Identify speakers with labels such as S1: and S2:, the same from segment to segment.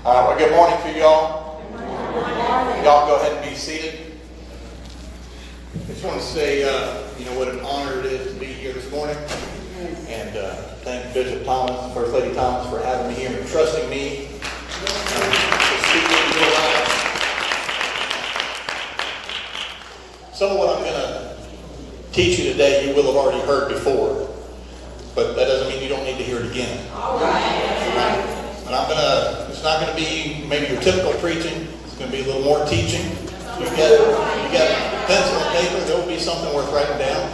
S1: All right, well, good morning to y'all. Y'all go ahead and be seated. I just want to say, what an honor it is to be here this morning. And thank Bishop Thomas, First Lady Thomas, for having me here and trusting me to speak into your lives. Some of what I'm going to teach you today, you will have already heard before. But that doesn't mean you don't need to hear it again.
S2: All right.
S1: But it's not going to be maybe your typical preaching. It's going to be a little more teaching. You got pencil and paper, there will be something worth writing down.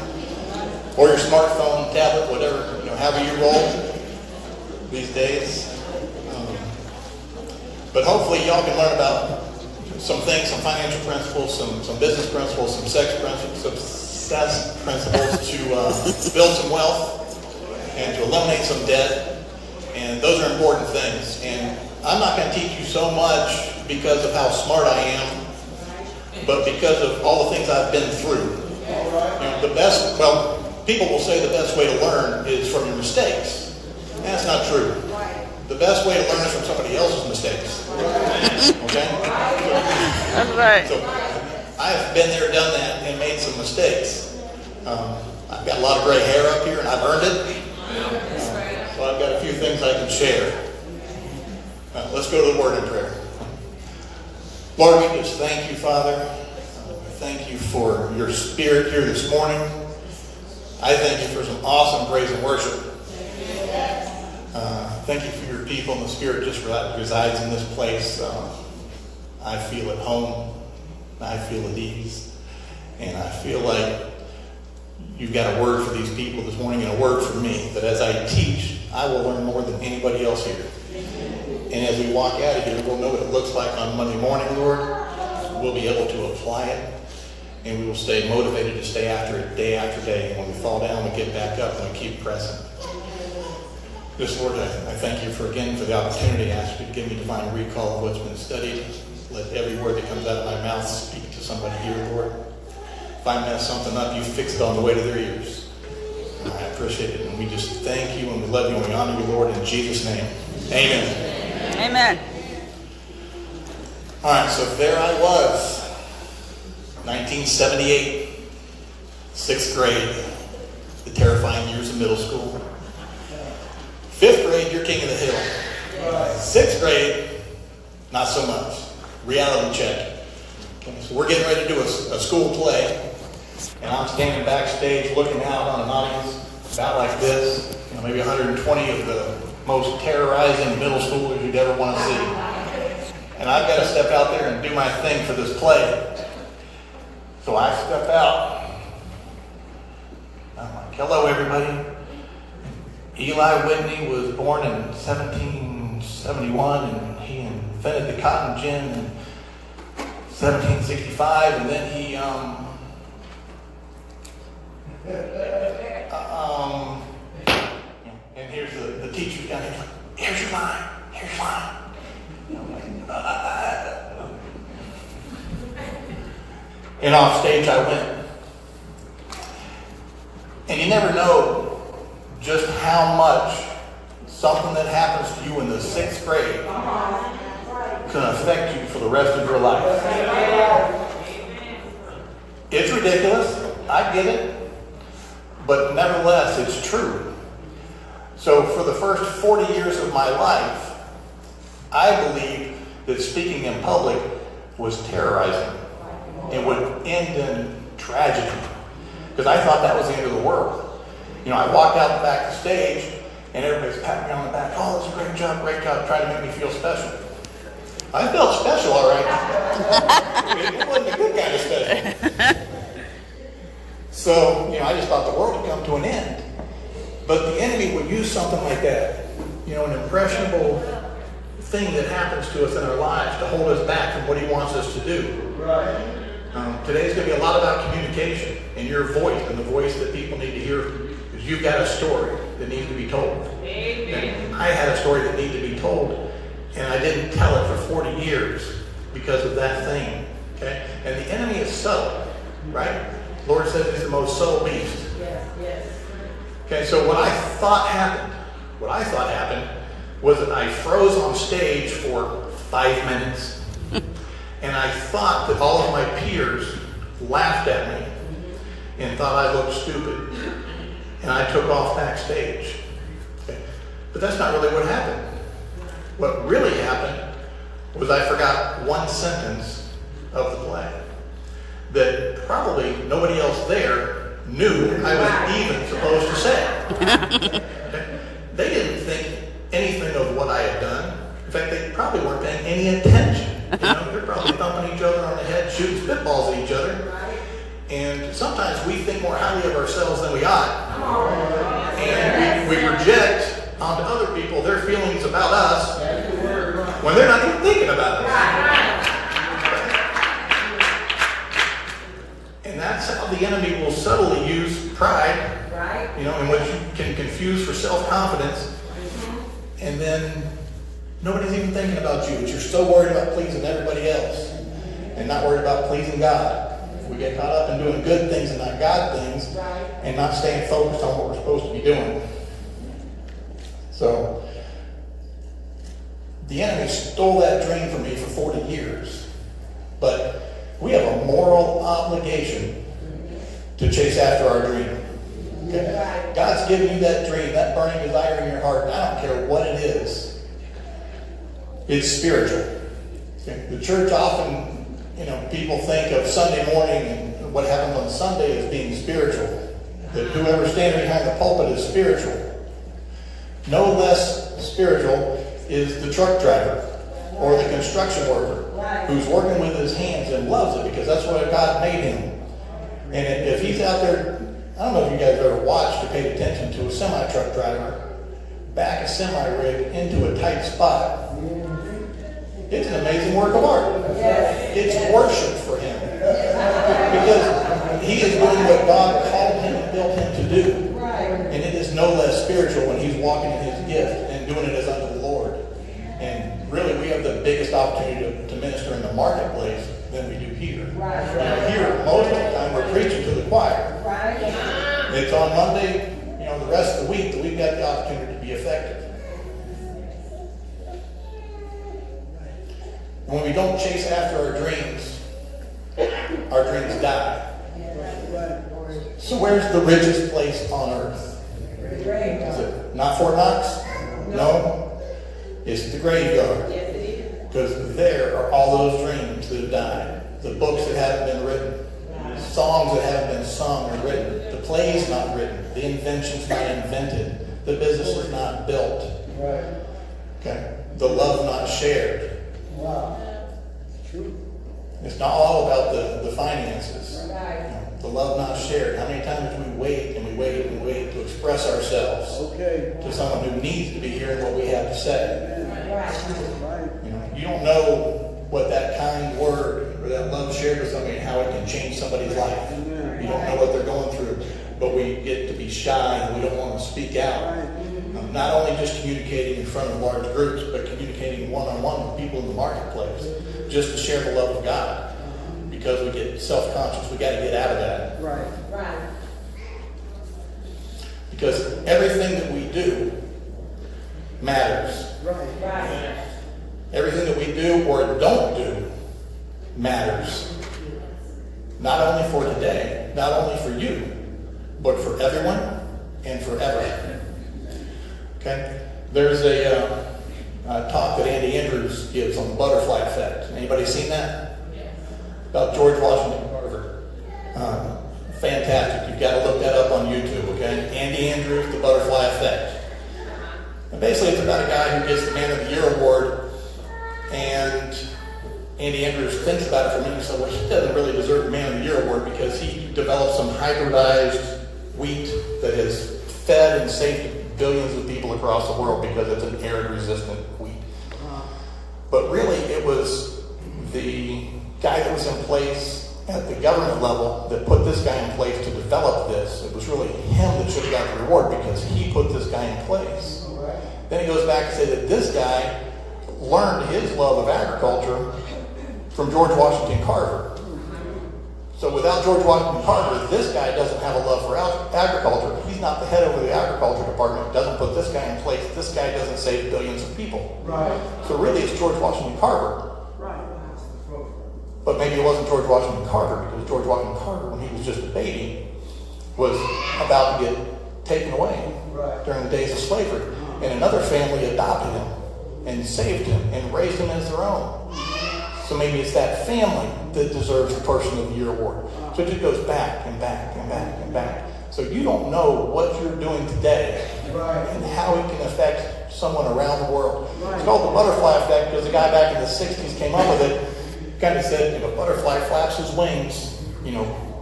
S1: Or your smartphone, tablet, whatever, however you roll these days. But hopefully y'all can learn about some things, some financial principles, some business principles, some success principles to build some wealth and to eliminate some debt. And those are important things. And I'm not going to teach you so much because of how smart I am, but because of all the things I've been through. People will say the best way to learn is from your mistakes. That's not true. The best way to learn is from somebody else's mistakes. Okay?
S2: That's right.
S1: So I've been there, done that, and made some mistakes. I've got a lot of gray hair up here, and I've earned it. So I've got a few things I can share. Let's go to the Word in prayer. Lord, we just thank you, Father. Thank you for your Spirit here this morning. I thank you for some awesome praise and worship. Thank you for your people, and the Spirit just resides in this place. I feel at home. I feel at ease. And I feel like you've got a word for these people this morning and a word for me, that as I teach, I will learn more than anybody else here. And as we walk out of here, we'll know what it looks like on Monday morning, Lord. We'll be able to apply it, and we will stay motivated to stay after it day after day. And when we fall down, we get back up and we keep pressing. This, Lord, I thank you for the opportunity. I ask you to give me divine recall of what's been studied. Let every word that comes out of my mouth speak to somebody here, Lord. If I mess something up, you fix it on the way to their ears. And I appreciate it. And we just thank you and we love you and we honor you, Lord, in Jesus' name. Amen.
S2: Amen.
S1: All right, so there I was, 1978, 6th grade, the terrifying years of middle school. 5th grade, you're king of the hill. 6th grade, not so much. Reality check. Okay, so we're getting ready to do a school play. And I'm standing backstage looking out on an audience about like this, maybe 120 of the most terrorizing middle schoolers you'd ever want to see. And I've got to step out there and do my thing for this play. So I step out. I'm like, hello everybody. Eli Whitney was born in 1771 and he invented the cotton gin in 1765, and then he and here's the teacher down here, like, here's your line. And off stage I went. And you never know just how much something that happens to you in the 6th grade can affect you for the rest of your life. It's ridiculous. I get it. But nevertheless, it's true. So for the first 40 years of my life, I believed that speaking in public was terrorizing. It would end in tragedy. Because I thought that was the end of the world. I walked out the back of the stage, and everybody's patting me on the back. Oh, that's a great job, trying to make me feel special. I felt special, all right. It wasn't a good kind of special. So, I just thought the world had come to an end. But the enemy would use something like that, an impressionable thing that happens to us in our lives to hold us back from what he wants us to do. Right. Today's going to be a lot about communication and your voice, and the voice that people need to hear, because you've got a story that needs to be told. Amen. I had a story that needed to be told, and I didn't tell it for 40 years because of that thing. Okay? And the enemy is subtle, right? The Lord says he's the most subtle beast. Yes. Okay, so what I thought happened was that I froze on stage for 5 minutes. And I thought that all of my peers laughed at me and thought I looked stupid. And I took off backstage. Okay. But that's not really what happened. What really happened was I forgot one sentence of the play that probably nobody else there knew I was even supposed to say. Okay. They didn't think anything of what I had done. In fact, they probably weren't paying any attention. They're probably thumping each other on the head, shooting spitballs at each other. And sometimes we think more highly of ourselves than we ought. And we project onto other people their feelings about us when they're not even thinking about us. And that's how the enemy will subtly use pride, in which you can confuse for self-confidence. And then nobody's even thinking about you, but you're so worried about pleasing everybody else and not worried about pleasing God. We get caught up in doing good things and not God things, and not staying focused on what we're supposed to be doing. So, the enemy stole that dream from me for 40 years. But we have a moral obligation to chase after our dream. Okay? God's given you that dream, that burning desire in your heart, and I don't care what it is. It's spiritual. Okay? The church often, people think of Sunday morning and what happens on Sunday as being spiritual. That whoever's standing behind the pulpit is spiritual. No less spiritual is the truck driver or the construction worker who's working with his hands and loves it because that's what God made him. And if he's out there, I don't know if you guys ever watched or paid attention to a semi-truck driver back a semi-rig into a tight spot. It's an amazing work of art. It's worship for him. Because he is doing what God called him and built him to do. And it is no less spiritual when he's walking in his gift and doing it as unto the Lord. And really, we have the biggest opportunity to minister in the marketplace than we do here. Here, most of the time, we're preaching to the choir. It's on Monday, the rest of the week that we've got the opportunity to be effective. When we don't chase after our dreams die. So where's the richest place on earth? Is it not Fort Knox? No. It's the graveyard. Because there are all those dreams that have died. The books that haven't been written. Songs that haven't been sung or written. The plays not written. The inventions not invented. The business is not built. Okay? The love not shared. It's not all about the finances. The love not shared. How many times do we wait and we wait and we wait to express ourselves to someone who needs to be hearing what we have to say? You don't know what that kind word or that love shared with somebody and how it can change somebody's life. You don't know what they're going through, but we get to be shy and we don't want to speak out. Not only just communicating in front of large groups, but communicating one-on-one with people in the marketplace, just to share the love of God. Because we get self-conscious, we got to get out of that. Right. Because everything that we do matters. Right. Everything that we do or don't do matters. Not only for today, not only for you, but for everyone and forever. Okay? There's a talk that Andy Andrews gives on the butterfly effect. Anybody seen that? About George Washington Carver. Fantastic. You've got to look that up on YouTube, okay? Andy Andrews, the butterfly effect. And basically it's about a guy who gets the Man of the Year award, and Andy Andrews thinks about it for a minute and says, well, he doesn't really deserve the Man of the Year award because he developed some hybridized wheat that has fed and saved billions of people across the world because it's an arid-resistant wheat. But really, it was the guy that was in place at the government level that put this guy in place to develop this. It was really him that should have got the reward because he put this guy in place. Then he goes back to say that this guy learned his love of agriculture from George Washington Carver. So without George Washington Carver, this guy doesn't have a love for agriculture. He's not the head over the agriculture department, doesn't put this guy in place. This guy doesn't save billions of people.
S3: Right.
S1: So really it's George Washington Carver.
S3: Right.
S1: But maybe it wasn't George Washington Carver, because George Washington Carver, when he was just a baby, was about to get taken away during the days of slavery. And another family adopted him and saved him and raised him as their own. So maybe it's that family that deserves the Person of the Year award. So it just goes back and back and back and back. So you don't know what you're doing today and how it can affect someone around the world. It's called the butterfly effect because the guy back in the 60s came up with it. Kind of said, if a butterfly flaps his wings,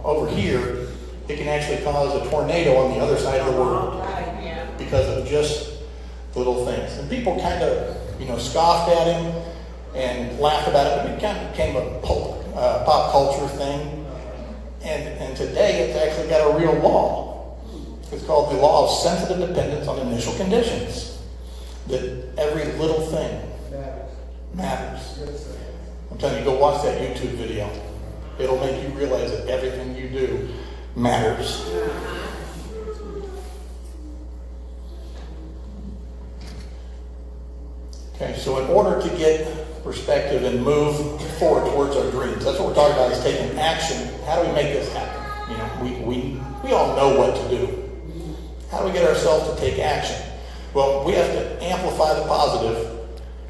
S1: over here, it can actually cause a tornado on the other side of the world because of just little things. And people kind of, scoffed at him and laughed about it, but it kind of became a pop culture thing. And today it's actually got a real law. It's called the law of sensitive dependence on initial conditions. That every little thing matters. I'm telling you, go watch that YouTube video. It'll make you realize that everything you do matters. Okay, so in order to get perspective and move forward towards our dreams, that's what we're talking about, is taking action. How do we make this happen? We all know what to do. How do we get ourselves to take action? Well, we have to amplify the positive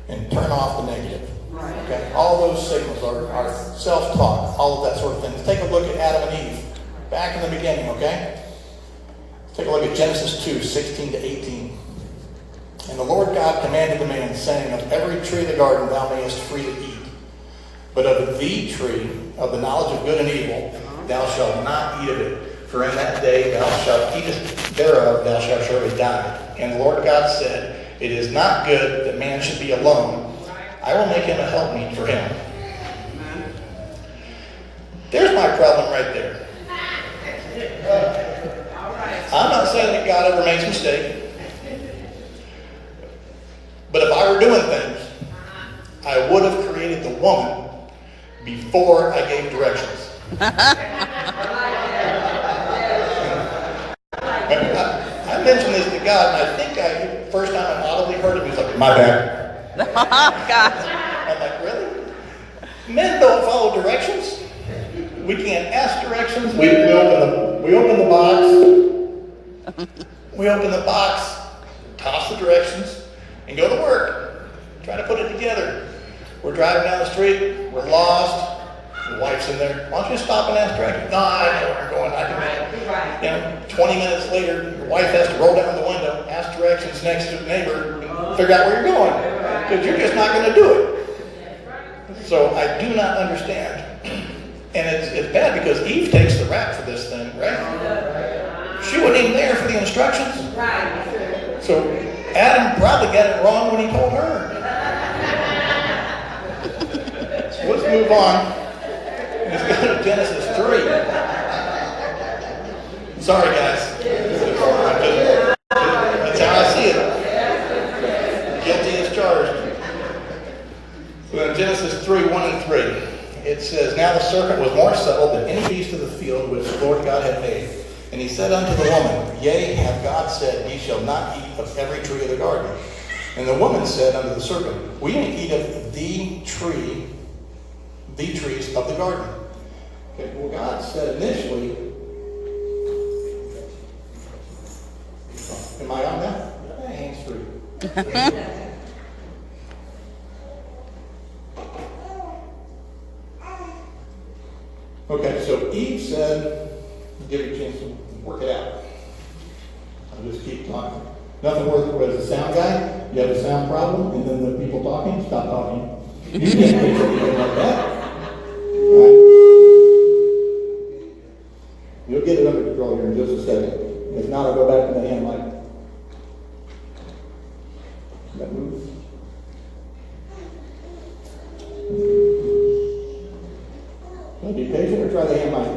S1: and turn off the negative. Okay? All those signals are self-talk, all of that sort of thing. Let's take a look at Adam and Eve, back in the beginning, okay? Let's take a look at Genesis 2, 16 to 18. And the Lord God commanded the man, saying, of every tree of the garden thou mayest freely eat, but of the tree of the knowledge of good and evil thou shalt not eat of it. For in that day thou shalt eat thereof, thou shalt surely die. And the Lord God said, it is not good that man should be alone. I will make him a helpmeet for him. There's my problem right there. I'm not saying that God ever makes mistakes. But if I were doing things, I would have created the woman before I gave directions. I mentioned this to God, and I think first time I audibly heard it, he was like, my bad. I'm like, really? Men don't follow directions. We can't ask directions. We open the box. We open the box, toss the directions, and go to work. Try to put it together. We're driving down the street. We're lost. The wife's in there. Why don't you stop and ask directions? No, I know where we're going. I can. 20 minutes later, your wife has to roll down the window, ask directions next to the neighbor, and figure out where you're going. Because you're just not going to do it. So I do not understand. And it's bad because Eve takes the rap for this thing, right? She wasn't even there for the instructions. So Adam probably got it wrong when he told her. So let's move on. Let's go to Genesis 3. Sorry, guys. That's how I see it. Guilty as charged. So in Genesis 3, 1 and 3, it says, now the serpent was more subtle than any beast of the field which the Lord God had made. And he said unto the woman, yea, hath God said, ye shall not eat of every tree of the garden. And the woman said unto the serpent, we may eat of the trees of the garden. Okay, well, God said initially, am I on now? My hands free. Okay, so Eve said, give you a chance to work it out. I'll just keep talking. Nothing works as a sound guy. You have a sound problem, and then the people talking, stop talking. You can't fix anything like that. All right? You'll get it under control here in just a second. If not, I'll go back to the hand mic. That moves. So be patient or try the hand mic.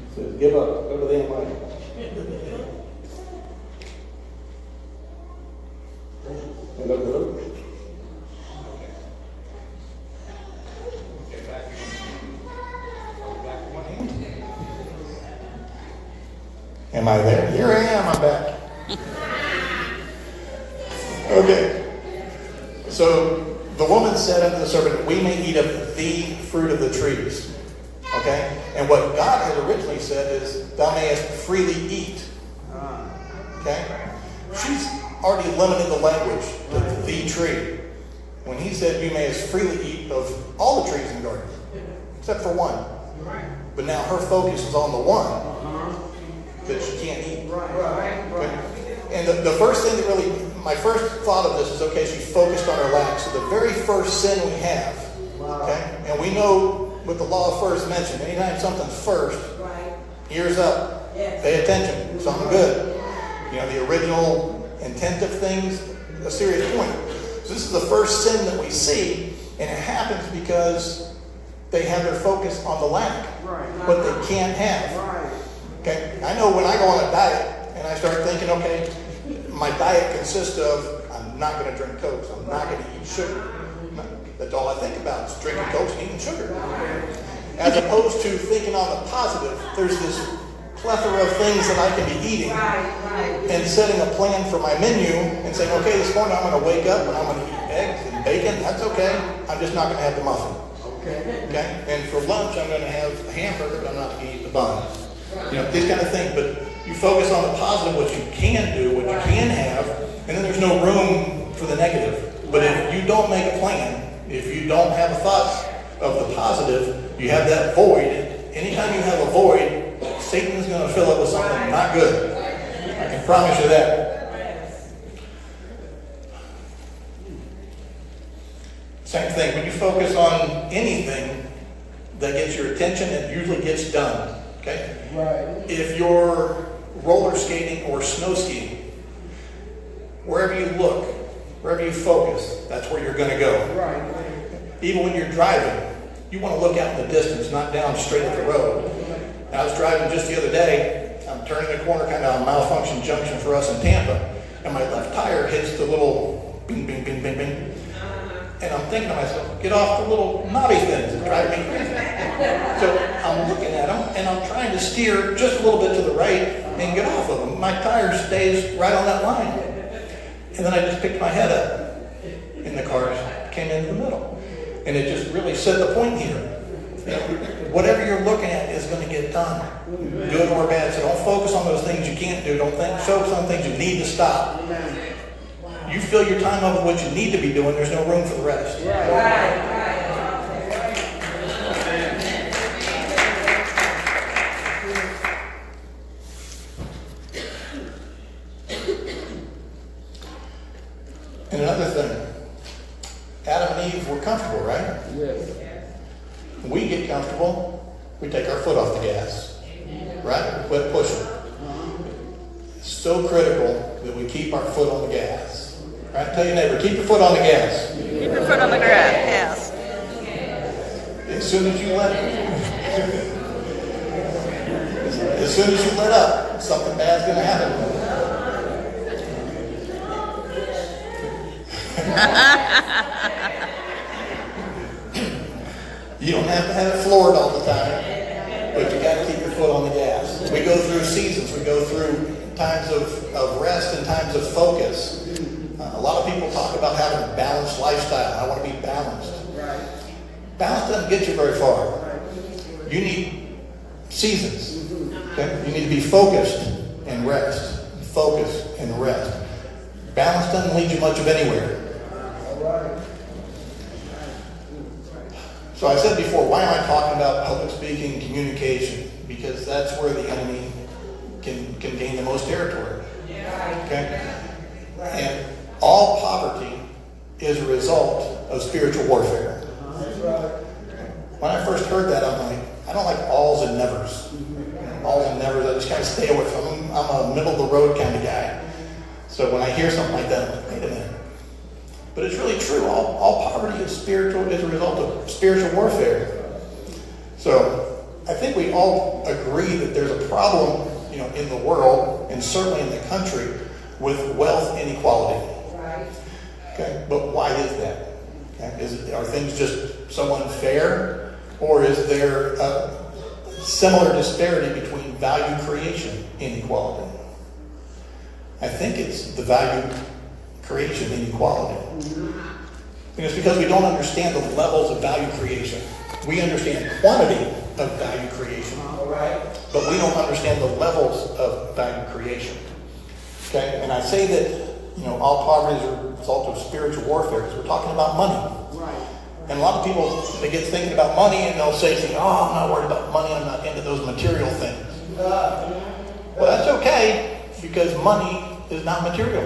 S1: It says give up. Go to the hand mic. Hello. Okay, back. So the woman said unto the serpent, we may eat of the fruit of the trees. Okay? And what God had originally said is, thou mayest freely eat. Okay? She's already limited the language to the tree. When he said, you mayest freely eat of all the trees in the garden, except for one. But now her focus is on the one that she can't eat. Okay? And the first thing that really, my first thought of this is, okay, she focused on her lack. So the very first sin we have, okay, and we know with the law of first mention, anytime something's first, ears up, pay attention, something good. You know, the original intent of things, a serious point. So this is the first sin that we see, and it happens because they have their focus on the lack, what they can't have. Okay, I know when I go on a diet and I start thinking, okay, my diet consists of, I'm not going to drink Coke, so I'm not going to eat sugar. That's all I think about is drinking Coke and eating sugar. As opposed to thinking on the positive, there's this plethora of things that I can be eating and setting a plan for my menu and saying, okay, this morning I'm going to wake up and I'm going to eat eggs and bacon. That's okay. I'm just not going to have the muffin. Okay? And for lunch, I'm going to have a hamburger, but I'm not going to eat the bun. You know, these kind of things. But you focus on the positive, what you can do, what you can have, and then there's no room for the negative. But if you don't make a plan, if you don't have a thought of the positive, you have that void. Anytime you have a void, Satan's going to fill it with something not good. I can promise you that. Same thing. When you focus on anything that gets your attention, it usually gets done. Okay? Right. If you're roller skating or snow skiing, wherever you look, wherever you focus, that's where you're going to go. Right. Even when you're driving, you want to look out in the distance, not down straight at the road. I was driving just the other day. I'm turning the corner, kind of a malfunction junction for us in Tampa, and my left tire hits the little bing, bing, bing, bing, bing. And I'm thinking to myself, get off the little knobby things that drive me crazy. So I'm looking at them, and I'm trying to steer just a little bit to the right and get off of them. My tire stays right on that line. And then I just picked my head up, and the car came into the middle. And it just really set the point here. Whatever you're looking at is going to get done, good or bad. So don't focus on those things you can't do. Don't focus on things you need to stop. You fill your time up with what you need to be doing. There's no room for the rest. And another thing, Adam and Eve were comfortable, right? Yes. When we get comfortable, we take our foot off the gas, right? We quit pushing. It's so critical that we keep our foot on the gas. Right? Tell your neighbor, keep your foot on the gas.
S2: Keep your foot on the gas.
S1: As soon as you let up, something bad's going to happen. You don't have to have it floored all the time, but you got to keep your foot on the gas. We go through seasons. We go through times of rest and times of focus. A lot of people talk about having a balanced lifestyle. I want to be balanced. Balance doesn't get you very far. You need seasons. Okay? You need to be focused and rest. Focus and rest. Balance doesn't lead you much of anywhere. So I said before, why am I talking about public speaking, communication? Because that's where the enemy can gain the most territory. Okay? And all poverty is a result of spiritual warfare. When I first heard that, I'm like, I don't like alls and nevers. Alls and nevers, I just kind of stay away from them. I'm a middle of the road kind of guy. So when I hear something like that, I'm like, wait a minute. But it's really true. All poverty is a result of spiritual warfare. So I think we all agree that there's a problem, in the world and certainly in the country with wealth inequality. Okay, but why is that? Okay? Are things just so unfair, or is there a similar disparity between value creation inequality? I think it's the value creation inequality. And it's because we don't understand the levels of value creation. We understand quantity of value creation, but we don't understand the levels of value creation. Okay? And I say that, all poverty is a result of spiritual warfare because we're talking about money.
S3: Right.
S1: And a lot of people, they get thinking about money and they'll say, oh, I'm not worried about money, I'm not into those material things. Well, that's okay because money is not material.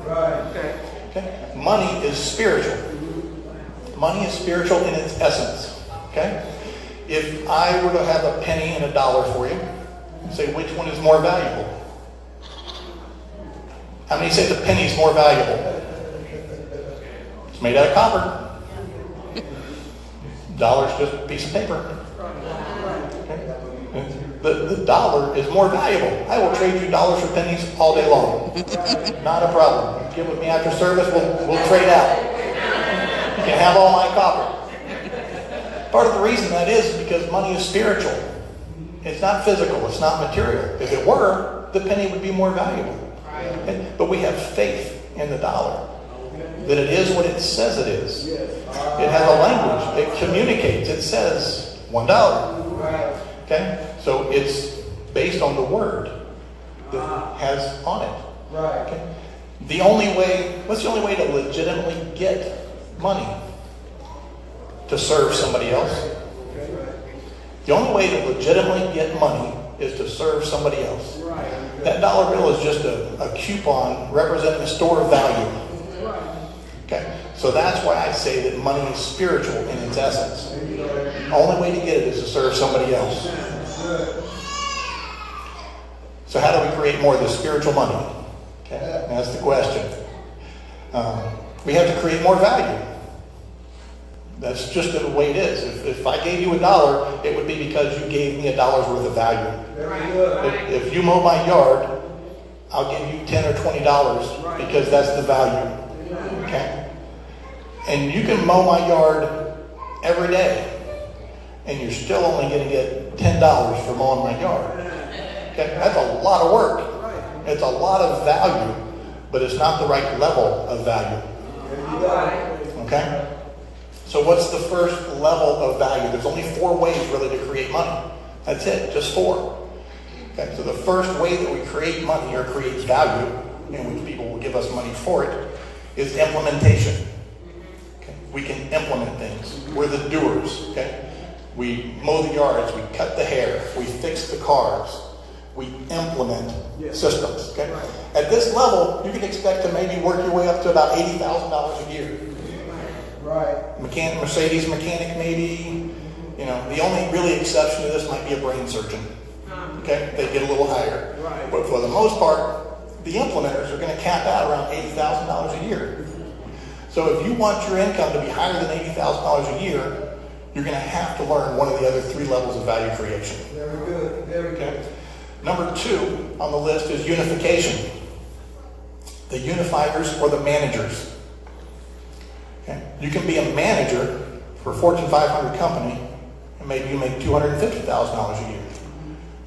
S3: Right.
S1: Okay? Money is spiritual. Money is spiritual in its essence. Okay? If I were to have a penny and a dollar for you, and say which one is more valuable? How many say the penny is more valuable? It's made out of copper. Dollar's just a piece of paper. Okay? The dollar is more valuable. I will trade you dollars for pennies all day long. Not a problem. Get with me after service, we'll trade out. You can have all my copper. Part of the reason that is because money is spiritual. It's not physical. It's not material. If it were, the penny would be more valuable. Okay? But we have faith in the dollar. That it is what it says it is. It has a language. It communicates. It says $1. Okay? So it's based on the word that has on it. Okay? What's the only way to legitimately get money? To serve somebody else. The only way to legitimately get money is to serve somebody else. That dollar bill is just a coupon representing a store of value. Okay? So that's why I say that money is spiritual in its essence. The only way to get it is to serve somebody else. So how do we create more of this spiritual money? Okay? That's the question. We have to create more value. That's just the way it is. If I gave you $1, it would be because you gave me $1 worth of value. If you mow my yard, I'll give you $10 or $20 because that's the value. Okay? And you can mow my yard every day, and you're still only going to get $10 for mowing my yard. Okay? That's a lot of work. It's a lot of value, but it's not the right level of value. Okay? So what's the first level of value? There's only 4 ways really to create money. That's it, just 4. Okay, so the first way that we create money or create value, in which people will give us money for it, is implementation. Okay, we can implement things. We're the doers. Okay, we mow the yards, we cut the hair, we fix the cars, we implement systems. Okay, at this level, you can expect to maybe work your way up to about $80,000 a year. Mercedes mechanic maybe. The only really exception to this might be a brain surgeon. Okay, they get a little higher. But for the most part, the implementers are going to cap out around $80,000 a year. So if you want your income to be higher than $80,000 a year, you're going to have to learn one of the other 3 levels of value creation.
S3: Very good. Very good.
S1: Okay. Number 2 on the list is unification. The unifiers or the managers. Okay. You can be a manager for a Fortune 500 company, and maybe you make $250,000 a year.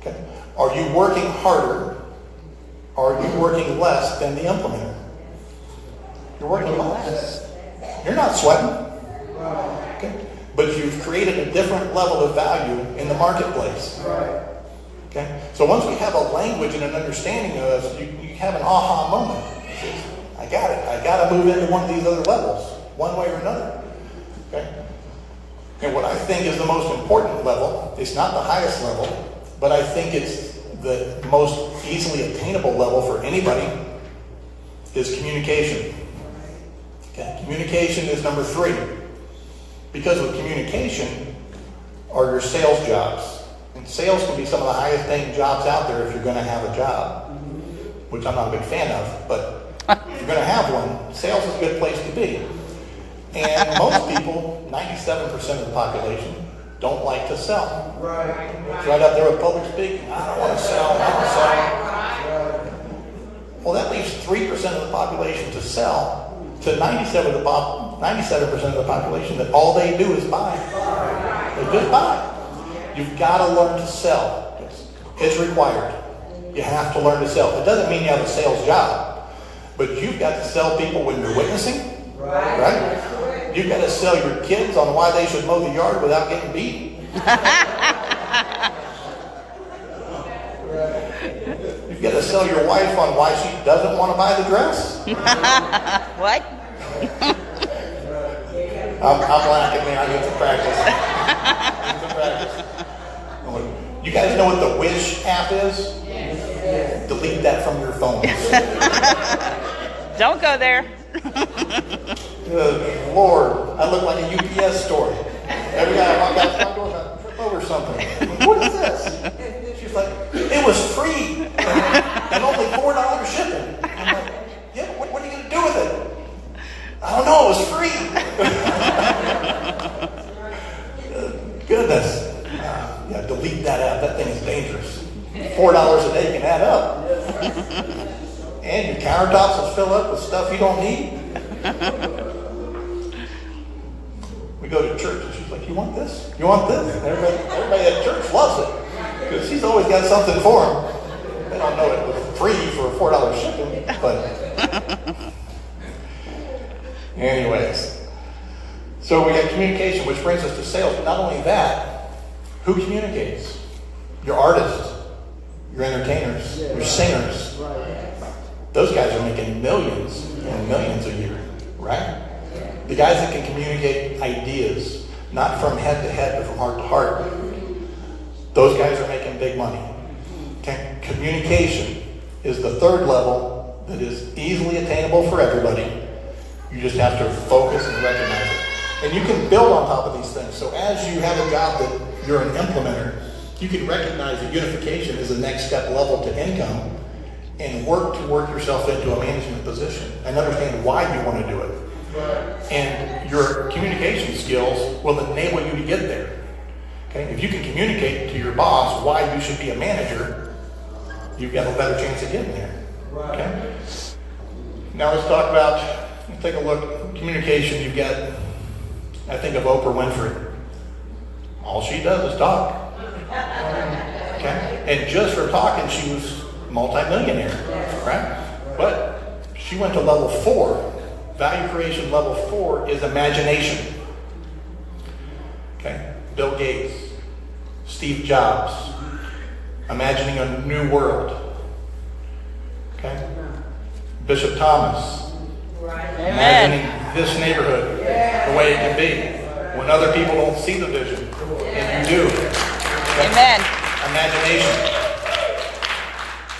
S1: Okay. Are you working harder, or are you working less than the implementer? You're working less. You're not sweating. Okay. But you've created a different level of value in the marketplace. Okay. So once we have a language and an understanding of this, you have an aha moment. I got it. I got to move into one of these other levels, one way or another. Okay. And what I think is the most important level, it's not the highest level, but I think it's the most easily attainable level for anybody, is communication. Okay. Communication is number 3. Because with communication are your sales jobs. And sales can be some of the highest paying jobs out there if you're going to have a job, which I'm not a big fan of, but if you're going to have one, sales is a good place to be. And most people, 97% of the population, don't like to sell. It's right up there with public speaking. I don't want to sell. I don't want to sell. Well, that leaves 3% of the population to sell to 97% of the population that all they do is buy. They just buy. You've got to learn to sell. It's required. You have to learn to sell. It doesn't mean you have a sales job, but you've got to sell people when you're witnessing, right? You've got to sell your kids on why they should mow the yard without getting beat. You've got to sell your wife on why she doesn't want to buy the dress.
S2: What?
S1: I'm laughing, man. I get to practice. You guys know what the Wish app is? Delete that from your phone.
S2: Don't go there.
S1: Good Lord, I look like a UPS store. Every time I walk out the front door, I trip over something. What is this? She's like, it was free and only $4 shipping. I'm like, yeah, what are you going to do with it? I don't know, it was free. Goodness. Yeah, delete that app. That thing is dangerous. $4 a day can add up. And your countertops will fill up with stuff you don't need. We go to church and she's like, you want this? You want this? And everybody at church loves it. Because she's always got something for them. They don't know it was free for $4 shipping. But anyways. So we got communication, which brings us to sales. But not only that, who communicates? Your artists, your entertainers, your singers. Those guys are making millions and millions a year, right? The guys that can communicate ideas, not from head to head, but from heart to heart, those guys are making big money. Okay? Communication is the third level that is easily attainable for everybody. You just have to focus and recognize it. And you can build on top of these things. So as you have a job that you're an implementer, you can recognize that unification is the next step level to income and work to work yourself into a management position and understand why you want to do it. And your communication skills will enable you to get there. Okay? If you can communicate to your boss why you should be a manager, you've got a better chance of getting there. Okay? Now let's talk about, take a look, communication. You've got, I think of Oprah Winfrey. All she does is talk. Okay? And just for talking, she was multi-millionaire, right? But she went to level 4. Value creation level 4 is imagination. Okay? Bill Gates, Steve Jobs, imagining a new world. Okay? Bishop Thomas, imagining this neighborhood the way it can be when other people don't see the vision and you do. Okay?
S2: Amen.
S1: Imagination.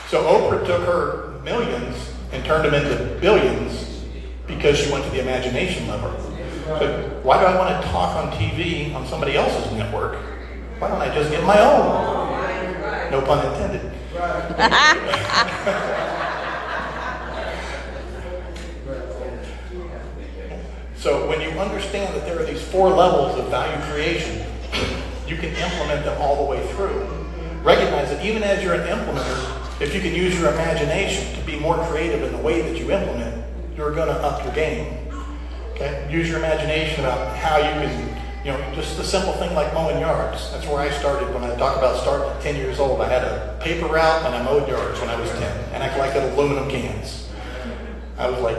S1: So Oprah took her millions and turned them into billions because she went to the imagination level. So why do I want to talk on TV on somebody else's network? Why don't I just get my own? No pun intended. So when you understand that there are these 4 levels of value creation, you can implement them all the way through. Recognize that even as you're an implementer, if you can use your imagination to be more creative in the way that you implement, you're going to up your game. Okay? Use your imagination about how you can, just a simple thing like mowing yards. That's where I started when I talk about starting at 10 years old. I had a paper route and I mowed yards when I was 10. And I collected aluminum cans. I was like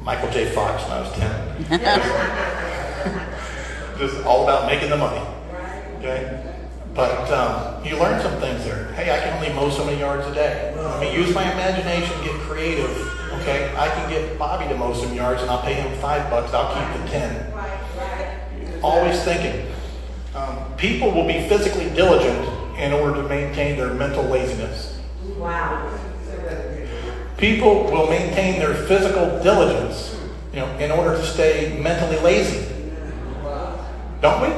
S1: Michael J. Fox when I was 10. Just all about making the money. Okay? But you learn some things there. Hey, I can only mow so many yards a day. Let me use my imagination, get creative. Okay, I can get Bobby to mow some yards and I'll pay him $5. I'll keep the 10. Always thinking. People will be physically diligent in order to maintain their mental laziness. Wow. People will maintain their physical diligence, in order to stay mentally lazy. Don't we?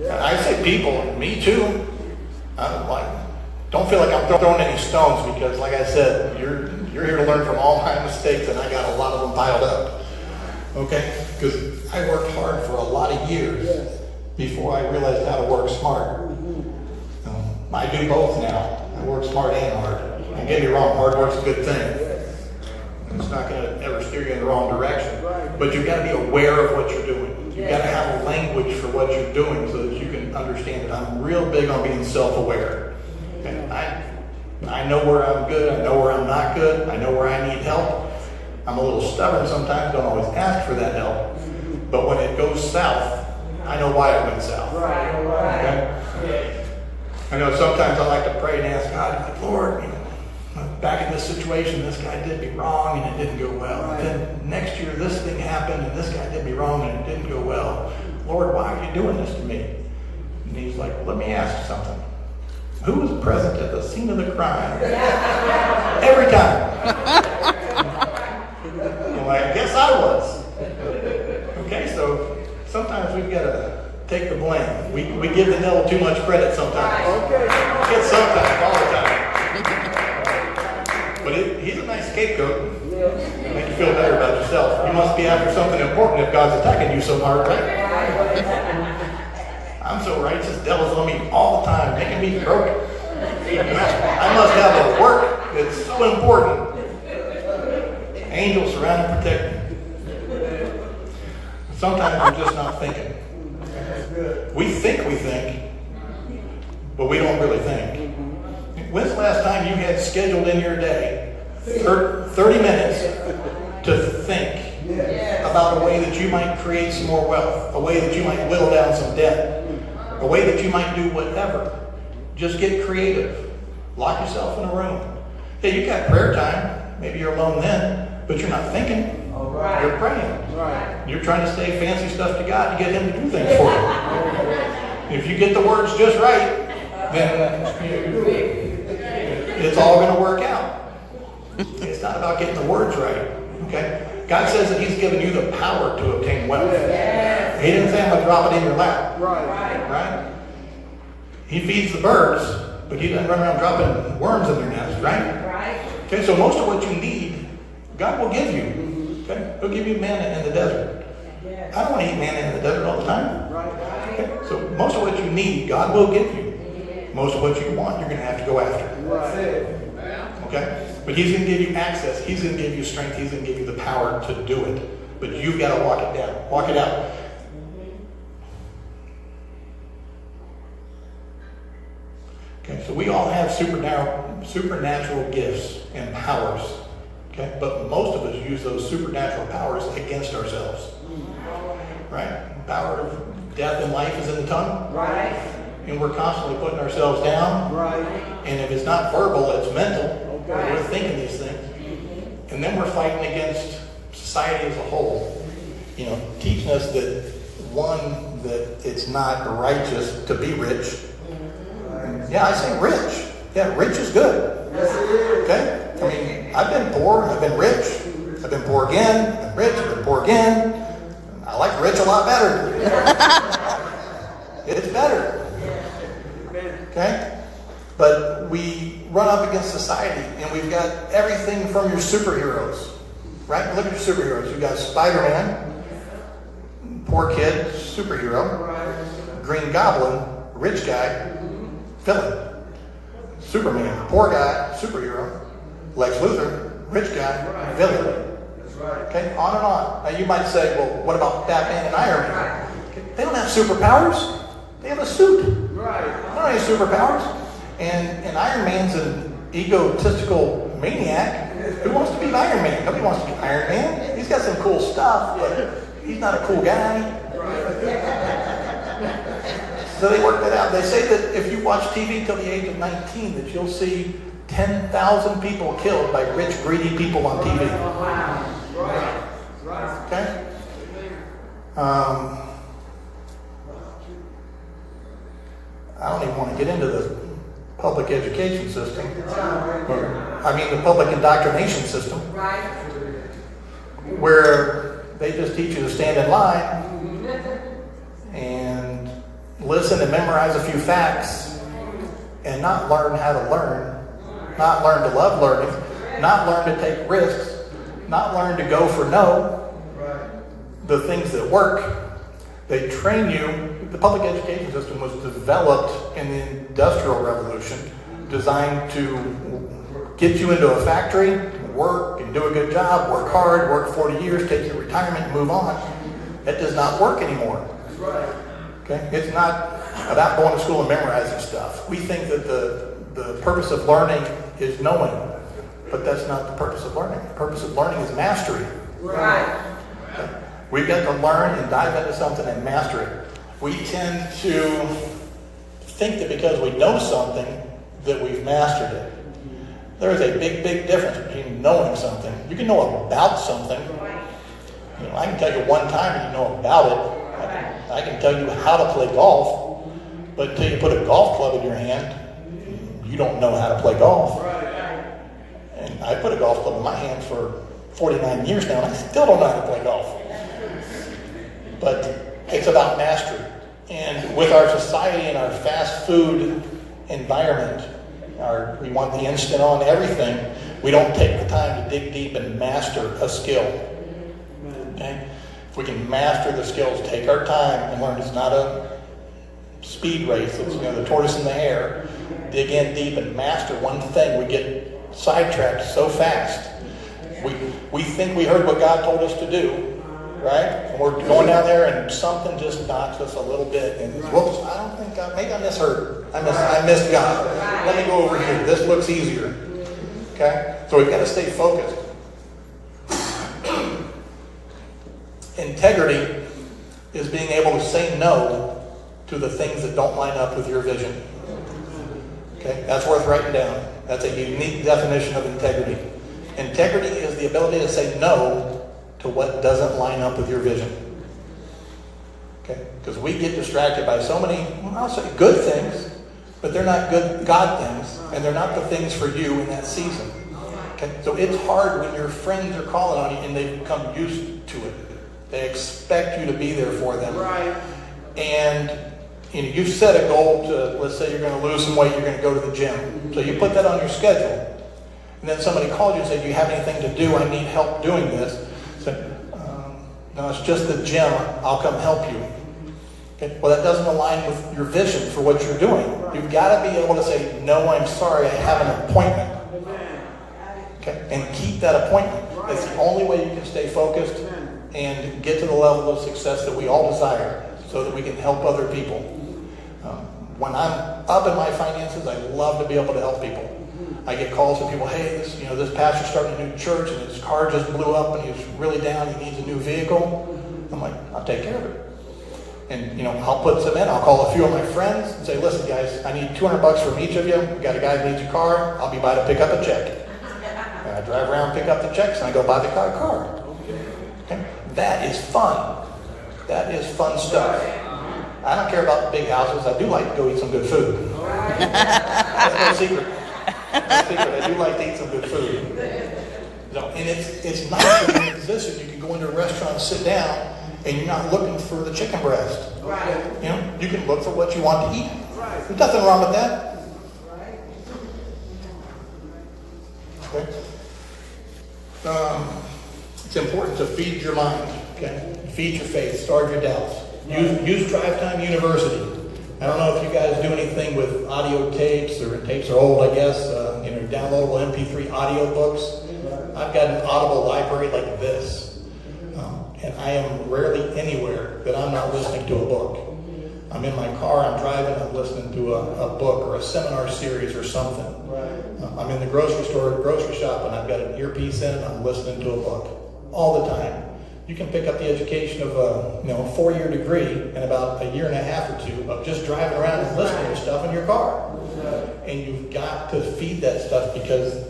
S1: I say people, me too. Don't feel like I'm throwing any stones because, like I said, you're here to learn from all my mistakes, and I got a lot of them piled up. Okay? Because I worked hard for a lot of years before I realized how to work smart. I do both now. I work smart and hard. Don't get me wrong, hard work's a good thing. It's not going to ever steer you in the wrong direction. But you've got to be aware of what you're doing. You've got to have a language for what you're doing so that you can understand it. I'm real big on being self-aware. Okay? I know where I'm good. I know where I'm not good. I know where I need help. I'm a little stubborn sometimes. Don't always ask for that help. But when it goes goes south, I know why it went south. Okay? I know sometimes I like to pray and ask God, Lord, back in this situation, this guy did me wrong and it didn't go well. Then next year, this thing happened and this guy did me wrong and it didn't go well. Lord, why are you doing this to me? And he's like, well, let me ask you something. Who was present at the scene of the crime? Every time. Well, I guess I was. Okay, so sometimes we've got to take the blame. We give the devil too much credit sometimes. Get sometimes, all the time. But he's a nice scapegoat. Make you feel better about yourself. You must be after something important if God's attacking you so hard, right? I'm so righteous, the devil's on me all the time, making me broken. I must have a work that's so important. Angels surround and protect me. Sometimes we're just not thinking. We think, but we don't really think. When's the last time you had scheduled in your day 30 minutes to think about a way that you might create some more wealth, a way that you might whittle down some debt, a way that you might do whatever? Just get creative. Lock yourself in a room. Hey, you got prayer time. Maybe you're alone then, but you're not thinking. You're praying. You're trying to say fancy stuff to God to get Him to do things for you. If you get the words just right, then it's all going to work out. It's not about getting the words right. Okay? God says that He's given you the power to obtain wealth. He didn't say I'm going to drop it in your lap. Right? He feeds the birds, but He doesn't run around dropping worms in their nests, right? Okay, so most of what you need, God will give you. Okay? He'll give you manna in the desert. I don't want to eat manna in the desert all the time. Okay? So most of what you need, God will give you. Most of what you want, you're going to have to go after. Okay? But He's going to give you access. He's going to give you strength. He's going to give you the power to do it. But you've got to walk it down. Walk it out. Okay, so we all have supernatural gifts and powers. Okay? But most of us use those supernatural powers against ourselves. Right? The power of death and life is in the tongue. And we're constantly putting ourselves down. And if it's not verbal, it's mental. We're thinking these things. And then we're fighting against society as a whole. Teaching us that, one, that it's not righteous to be rich. Yeah, I say rich. Yeah, rich is good. Okay? I mean, I've been poor, I've been rich, I've been poor again, I've been rich, I've been poor again. I like rich a lot better. It's better. Okay? But we run up against society, and we've got everything from your superheroes. Right? Look at your superheroes. You've got Spider-Man, poor kid, superhero. Green Goblin, rich guy, villain. Superman, poor guy, superhero. Lex Luthor, rich guy, villain. Okay, on and on. Now you might say, well, what about Batman and Iron Man? Okay. They don't have superpowers. They have a suit. They don't have any superpowers. And Iron Man's an egotistical maniac. Who wants to be Iron Man? Nobody wants to be Iron Man. He's got some cool stuff, but he's not a cool guy. So they work that out. They say that if you watch TV till the age of 19, that you'll see 10,000 people killed by rich, greedy people on TV. Okay? I don't even want to get into the public education system. The public indoctrination system. Where they just teach you to stand in line and listen and memorize a few facts and not learn how to learn, not learn to love learning, not learn to take risks, not learn to go for no, the things that work. They train you. The public education system was developed in the Industrial Revolution, designed to get you into a factory, work and do a good job, work hard, work 40 years, take your retirement and move on. That does not work anymore. Okay? It's not about going to school and memorizing stuff. We think that the purpose of learning is knowing, but that's not the purpose of learning. The purpose of learning is mastery. Okay? We've got to learn and dive into something and master it. We tend to think that because we know something that we've mastered it. There is a big, big difference between knowing something. You can know about something. I can tell you one time and you know about it. I can tell you how to play golf, but until you put a golf club in your hand, you don't know how to play golf. And I put a golf club in my hand for 49 years now, and I still don't know how to play golf. But it's about mastery. And with our society and our fast food environment, we want the instant on everything, we don't take the time to dig deep and master a skill. Okay? If we can master the skills, take our time and learn it's not a speed race, it's the tortoise and the hare. Dig in deep and master one thing. We get sidetracked so fast. We think we heard what God told us to do, right? And we're going down there and something just knocks us a little bit. And whoops, I don't think maybe I misheard. I missed God. Let me go over here. This looks easier. Okay? So we've got to stay focused. Integrity is being able to say no to the things that don't line up with your vision. Okay? That's worth writing down. That's a unique definition of integrity. Integrity is the ability to say no to what doesn't line up with your vision. Okay? Because we get distracted by so many, I'll say good things, but they're not good God things, and they're not the things for you in that season. Okay? So it's hard when your friends are calling on you and they become used to it. They expect you to be there for them.
S3: Right.
S1: And you've set a goal to, let's say you're going to lose some weight, you're going to go to the gym. So you put that on your schedule. And then somebody called you and said, do you have anything to do? I need help doing this. So, no, it's just the gym. I'll come help you. Okay? Well, that doesn't align with your vision for what you're doing. You've got to be able to say, no, I'm sorry, I have an appointment. Okay? And keep that appointment. That's the only way you can stay focused and get to the level of success that we all desire so that we can help other people. When I'm up in my finances, I love to be able to help people. I get calls from people, hey, this pastor's starting a new church and his car just blew up and he's really down, he needs a new vehicle. I'm like, I'll take care of it. And, I'll put some in. I'll call a few of my friends and say, listen, guys, I need $200 from each of you. We got a guy who needs a car. I'll be by to pick up a check. And I drive around, pick up the checks, and I go buy the car. Okay? That is fun. That is fun stuff. I don't care about big houses. I do like to go eat some good food. That's no secret. I do like to eat some good food. And it's nice when you're in a position you can go into a restaurant and sit down and you're not looking for the chicken breast. Right. You can look for what you want to eat. Right. There's nothing wrong with that. Okay. It's important to feed your mind. Okay. Feed your faith. Starve your doubts. Use Drive Time University. I don't know if you guys do anything with audio tapes, or tapes are old, I guess. Downloadable MP3 audio books. I've got an Audible library like this, and I am rarely anywhere that I'm not listening to a book. I'm in my car, I'm driving, I'm listening to a book or a seminar series or something. I'm in the grocery shop, and I've got an earpiece in, and I'm listening to a book all the time. You can pick up the education of a 4-year degree in about a year and a half or two of just driving around and listening to stuff in your car. And you've got to feed that stuff because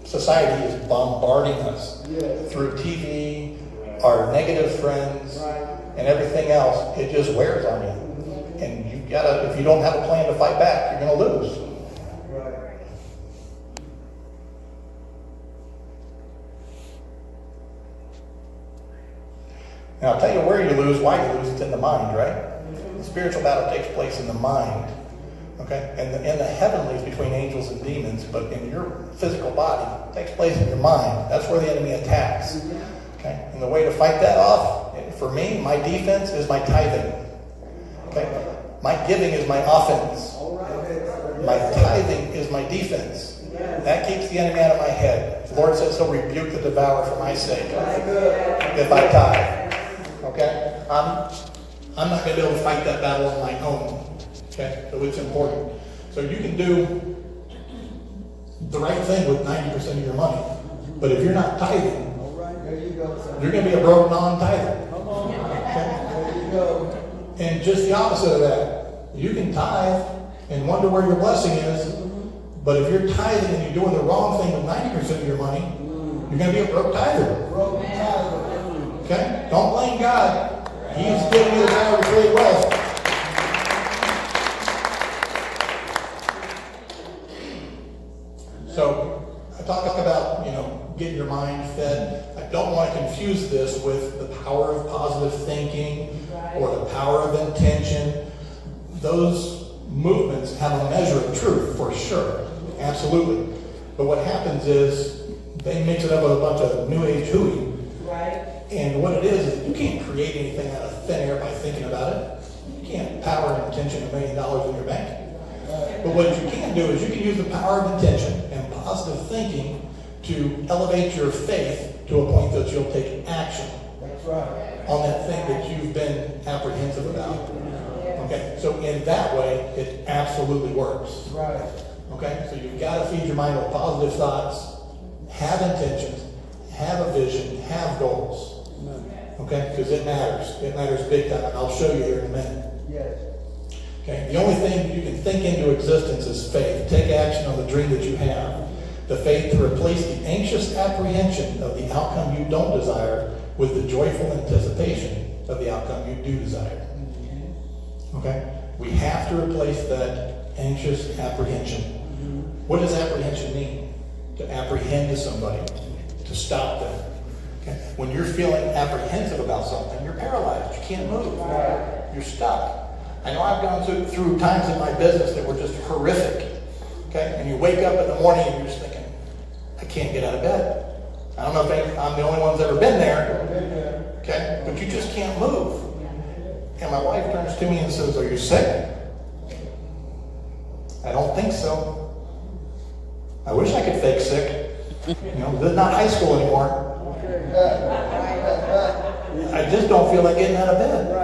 S1: society is bombarding us through TV, our negative friends, and everything else. It just wears on you. And you've got to, if you don't have a plan to fight back, you're going to lose. Now, I'll tell you where you lose, why you lose. It's in the mind, right? The spiritual battle takes place in the mind. Okay? And in the heavenlies between angels and demons, but in your physical body, it takes place in your mind. That's where the enemy attacks. Okay? And the way to fight that off, for me, my defense is my tithing. Okay? My giving is my offense. My tithing is my defense. That keeps the enemy out of my head. The Lord says he'll rebuke the devourer for my sake if I tithe. Okay? I'm not going to be able to fight that battle on my own. Okay? So it's important. So you can do the right thing with 90% of your money. But if you're not tithing, you're going to be a broke non-tither. And just the opposite of that. You can tithe and wonder where your blessing is, but if you're tithing and you're doing the wrong thing with 90% of your money, you're going to be a broke tither. Okay? Don't blame God. He's giving you the power to create wealth. So I talk about, getting your mind fed. I don't want to confuse this with the power of positive thinking or the power of intention. Those movements have a measure of truth, for sure. Absolutely. But what happens is they mix it up with a bunch of new age hooey. Right. And what it is you can't create anything out of thin air by thinking about it. You can't power and intention $1 million in your bank. But what you can do is you can use the power of intention and positive thinking to elevate your faith to a point that you'll take action. That's right. On that thing that you've been apprehensive about. Okay, so in that way, it absolutely works. Right. Okay, so you've got to feed your mind with positive thoughts, have intentions, have a vision, have goals. Okay, because it matters. It matters big time, and I'll show you here in a minute. Yes. Okay, the only thing you can think into existence is faith. Take action on the dream that you have. The faith to replace the anxious apprehension of the outcome you don't desire with the joyful anticipation of the outcome you do desire. Okay? We have to replace that anxious apprehension. What does apprehension mean? To apprehend to somebody, to stop them. Okay? When you're feeling apprehensive about something, you're paralyzed. You can't move. You're stuck. I know I've gone through times in my business that were just horrific. Okay? And you wake up in the morning and you're just thinking, I can't get out of bed. I don't know if I'm the only one that's ever been there. Okay? But you just can't move. And my wife turns to me and says, are you sick? I don't think so. I wish I could fake sick. This is not high school anymore. I just don't feel like getting out of bed.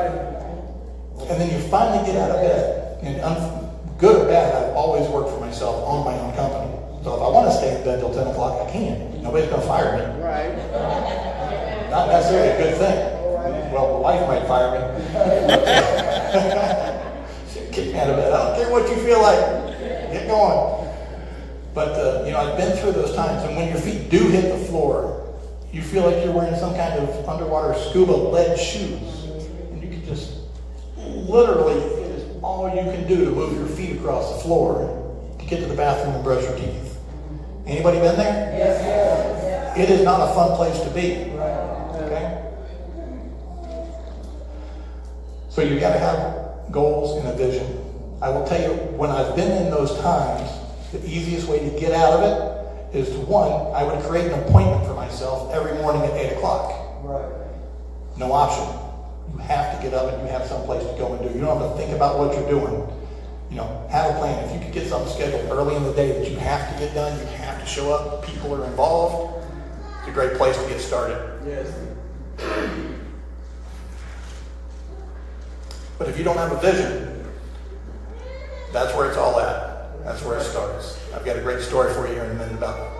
S1: And then you finally get out of bed. And good or bad, I've always worked for myself, owned my own company. So if I want to stay in bed till 10 o'clock, I can. Nobody's going to fire me. Right. Not necessarily a good thing. Well, the wife might fire me. She'll kick me out of bed. I don't care what you feel like. Get going. But, I've been through those times. And when your feet do hit the floor, you feel like you're wearing some kind of underwater scuba lead shoes. And you can just, literally, it is all you can do to move your feet across the floor to get to the bathroom and brush your teeth. Anybody been there? Yes. It is not a fun place to be. Okay? So you've got to have goals and a vision. I will tell you, when I've been in those times, the easiest way to get out of it is to, one, I would create an appointment for myself every morning at 8 o'clock. Right. No option. You have to get up and you have some place to go and do. You don't have to think about what you're doing. Have a plan. If you could get something scheduled early in the day that you have to get done, you have to show up, people are involved, it's a great place to get started. Yes. But if you don't have a vision, that's where it's all at. That's where it starts. I've got a great story for you here in a minute about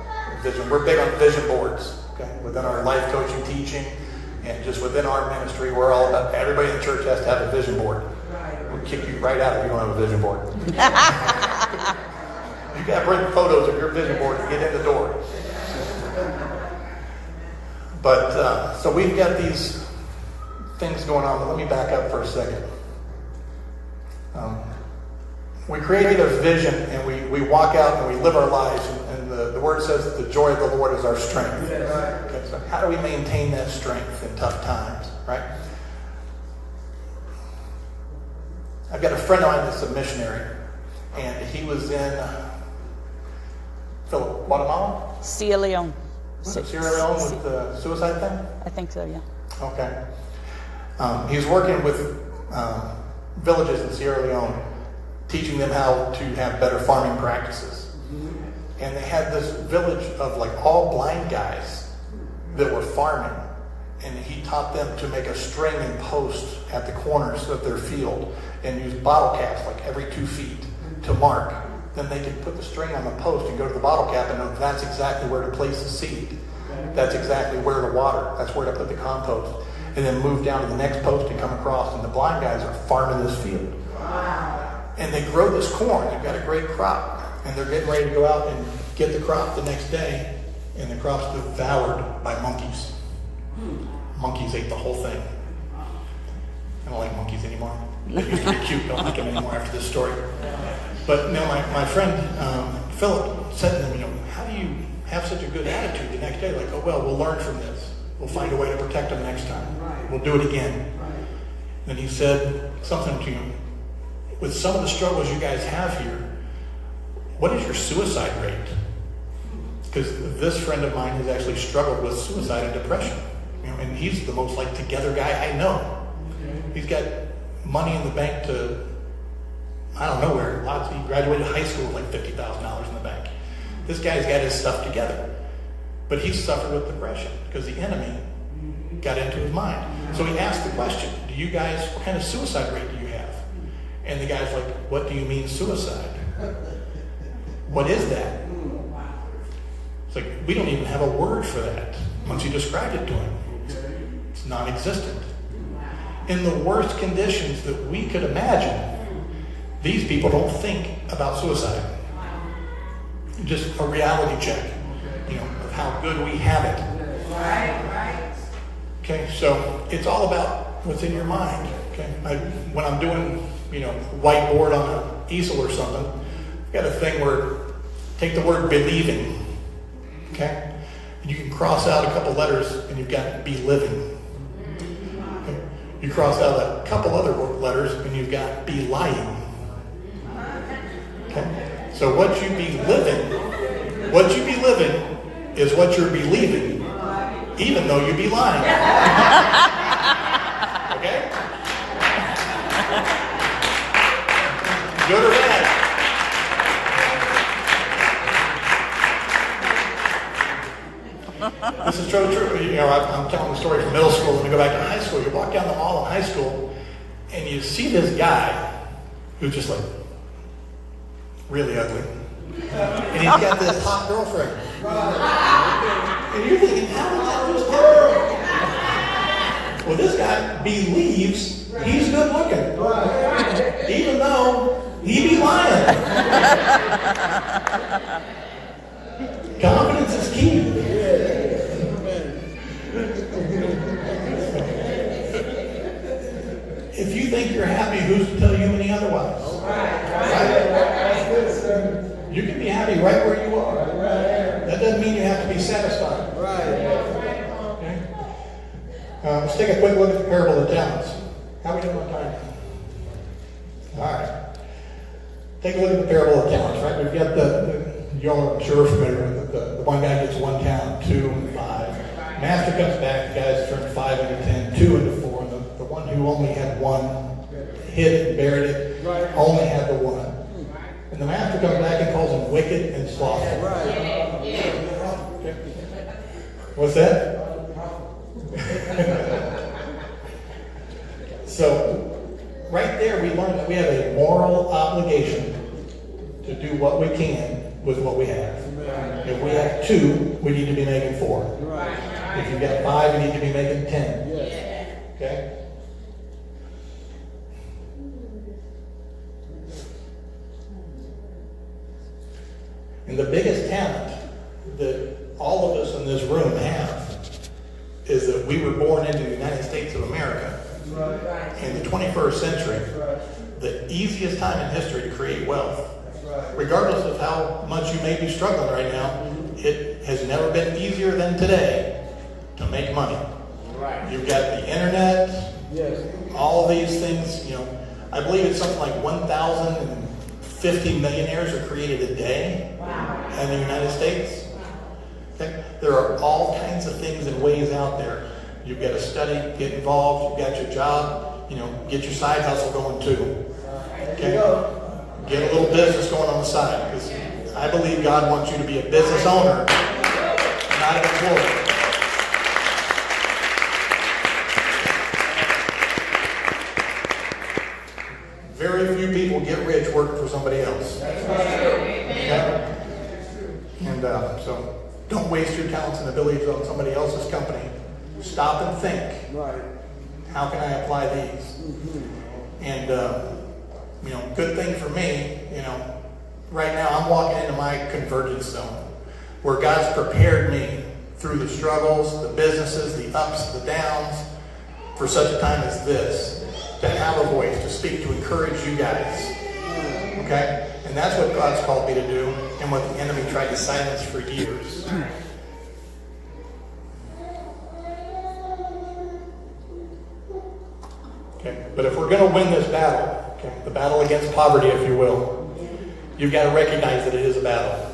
S1: vision. We're big on vision boards, okay? Within our life coaching teaching and just within our ministry, we're all about everybody in the church has to have a vision board. We'll kick you right out if you don't have a vision board. You got to bring photos of your vision board to get in the door. But, so we've got these things going on, but let me back up for a second. We create a vision and we walk out and we live our lives, and the word says that the joy of the Lord is our strength. Okay, so how do we maintain that strength in tough times, right? I've got a friend of mine that's a missionary, and he was in Guatemala?
S2: Sierra Leone.
S1: Sierra Leone with the suicide thing?
S2: I think so, yeah.
S1: Okay. He's working with villages in Sierra Leone, teaching them how to have better farming practices. And they had this village of all blind guys that were farming. And he taught them to make a string and post at the corners of their field and use bottle caps every 2 feet to mark. Then they could put the string on the post and go to the bottle cap and know that's exactly where to place the seed. That's exactly where to water. That's where to put the compost. And then move down to the next post and come across, and the blind guys are farming this field. And they grow this corn. They've got a great crop. And they're getting ready to go out and get the crop the next day. And the crop's devoured by monkeys. Monkeys ate the whole thing. I don't like monkeys anymore. They used to be cute. Don't like them anymore after this story. But my friend Philip said to them, how do you have such a good attitude the next day? Like, oh, well, we'll learn from this. We'll find a way to protect them next time. We'll do it again. And he said something to him. With some of the struggles you guys have here, what is your suicide rate? Because this friend of mine has actually struggled with suicide and depression. And he's the most together guy I know. He's got money in the bank to, I don't know where. He graduated high school with $50,000 in the bank. This guy's got his stuff together. But he suffered with depression because the enemy got into his mind. So he asked the question, what kind of suicide rate do you have? And the guy's like, what do you mean suicide? What is that? It's like, we don't even have a word for that. Once you described it to him, it's non-existent. In the worst conditions that we could imagine, these people don't think about suicide. Just a reality check, of how good we have it. Okay, so it's all about what's in your mind. Okay, when I'm doing, whiteboard on an easel or something, I've got a thing where take the word believing. Okay, and you can cross out a couple letters, and you've got be living. Okay? You cross out a couple other letters, and you've got be lying. Okay, so what you be living is what you're believing, even though you be lying. Okay? Good or bad? This is true. I'm telling the story from middle school, and we go back to high school. You walk down the hall in high school, and you see this guy who's just really ugly. And he's got this hot girlfriend. And you're thinking, how did that just happen? Well, this guy believes he's good looking. Even though he be lying. Confidence is key. If you think you're happy, who's to tell you any otherwise? Right? You can be happy right where you are. That doesn't mean you have to be satisfied. Okay? Let's take a quick look at the parable of the talents. How are we doing on time? All right. Take a look at the parable of talents, right? We've got y'all are sure familiar with it. The one guy gets 1 talent, 2 and 5. Master comes back, the guys turn 5 into 10, 2 into 4. And the one who only had 1 hid it and buried it, only had the 1. And the master comes back and calls him wicked and slothful. Okay. What's that? So, right there we learn that we have a moral obligation to do what we can with what we have. If we have 2, we need to be making 4. If you've got 5, you need to be making 10. Okay? And the biggest talent that all of us in this room have is that we were born into the United States of America in the 21st century, the easiest time in history to create wealth. Regardless of how much you may be struggling right now, it has never been easier than today to make money. You've got the internet, all these things, I believe it's something like 1,050 millionaires are created a day in the United States. Okay? There are all kinds of things and ways out there. You've got to study, get involved, you've got your job, get your side hustle going too. Okay? Get a little business going on the side, because I believe God wants you to be a business owner, not an employee. Very few people get rich working for somebody else. Okay? And so don't waste your talents and abilities on somebody else's company. Stop and think. How can I apply these? And, good thing for me, right now I'm walking into my convergence zone where God's prepared me through the struggles, the businesses, the ups, the downs, for such a time as this, to have a voice, to speak, to encourage you guys. Okay? And that's what God's called me to do, and what the enemy tried to silence for years. Okay? But if we're going to win this battle, okay, the battle against poverty, if you will, you've got to recognize that it is a battle.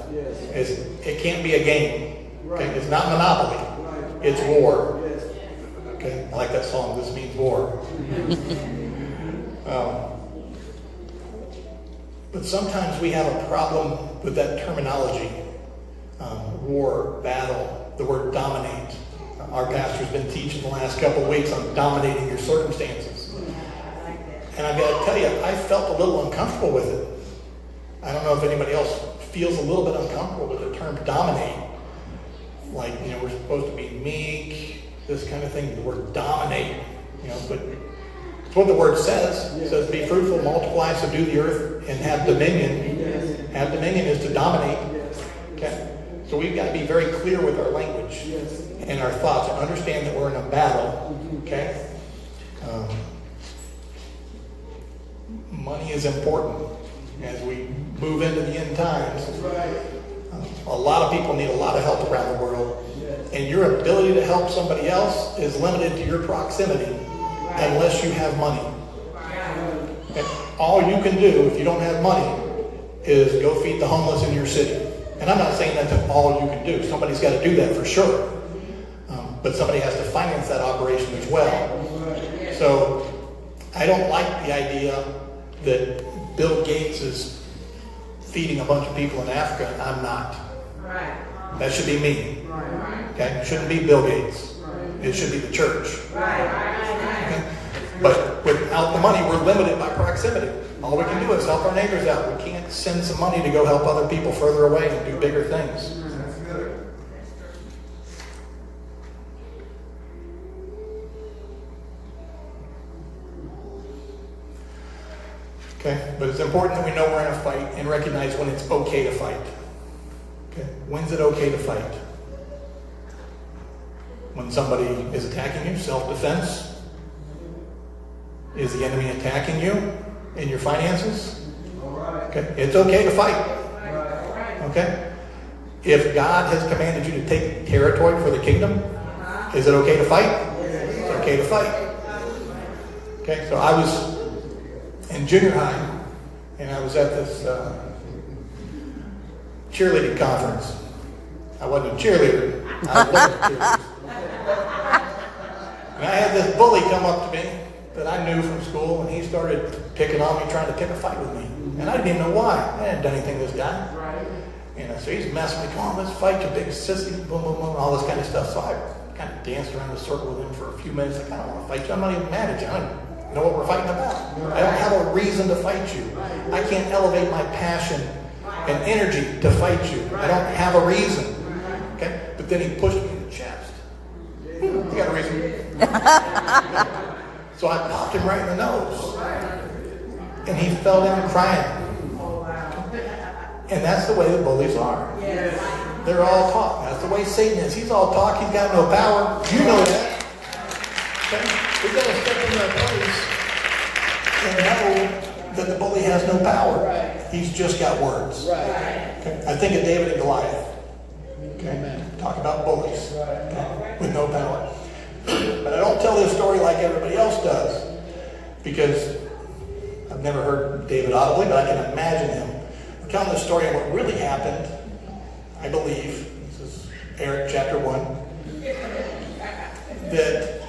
S1: It can't be a game. Okay? It's not Monopoly. It's war. Okay? I like that song, This Means War. But sometimes we have a problem with that terminology. War, battle, the word dominate. Our pastor's been teaching the last couple of weeks on dominating your circumstances. And I've got to tell you, I felt a little uncomfortable with it. I don't know if anybody else feels a little bit uncomfortable with the term dominate. Like, we're supposed to be meek, this kind of thing. The word dominate, but it's what the word says. It says, be fruitful, multiply, subdue the earth, and have dominion. Have dominion is to dominate. Okay? So we've got to be very clear with our language and our thoughts and understand that we're in a battle. Okay? Money is important as we move into the end times. A lot of people need a lot of help around the world. And your ability to help somebody else is limited to your proximity unless you have money. And all you can do if you don't have money is go feed the homeless in your city. And I'm not saying that's all you can do. Somebody's got to do that for sure. But somebody has to finance that operation as well. So I don't like the idea that Bill Gates is feeding a bunch of people in Africa and I'm not. That should be me. Okay? It shouldn't be Bill Gates. It should be the church. Okay? But without the money, we're limited by proximity. All we can do is help our neighbors out. We can't send some money to go help other people further away and do bigger things. Okay? But it's important that we know we're in a fight and recognize when it's okay to fight. Okay? When's it okay to fight? When somebody is attacking you, self-defense. Is the enemy attacking you in your finances? Okay, it's okay to fight. Okay? If God has commanded you to take territory for the kingdom, is it okay to fight? It's okay to fight. Okay, so I was in junior high, and I was at this cheerleading conference. I wasn't a cheerleader. I was a cheerleader. And I had this bully come up to me that I knew from school, and he started picking on me, trying to pick a fight with me. And I didn't even know why. I hadn't done anything to this guy. And so he's messing with me, come on, let's fight, you big sissy, boom, boom, boom, all this kind of stuff. So I kind of danced around the circle with him for a few minutes. I kind of want to fight you. I'm not even mad at you. I don't know what we're fighting about. I don't have a reason to fight you. I can't elevate my passion and energy to fight you. I don't have a reason. Okay? But then he pushed me in the chest. You got a reason. So I popped him right in the nose. And he fell down crying. And that's the way the bullies are. They're all talk. That's the way Satan is. He's all talk. He's got no power. You know that. Okay? We've got to step in our place and know that the bully has no power. He's just got words. Okay? I think of David and Goliath. Okay? Talk about bullies. Okay? With no power. But I don't tell this story like everybody else does, because I've never heard David audibly, but I can imagine him. I'm telling this story of what really happened, I believe, this is Erik chapter 1, that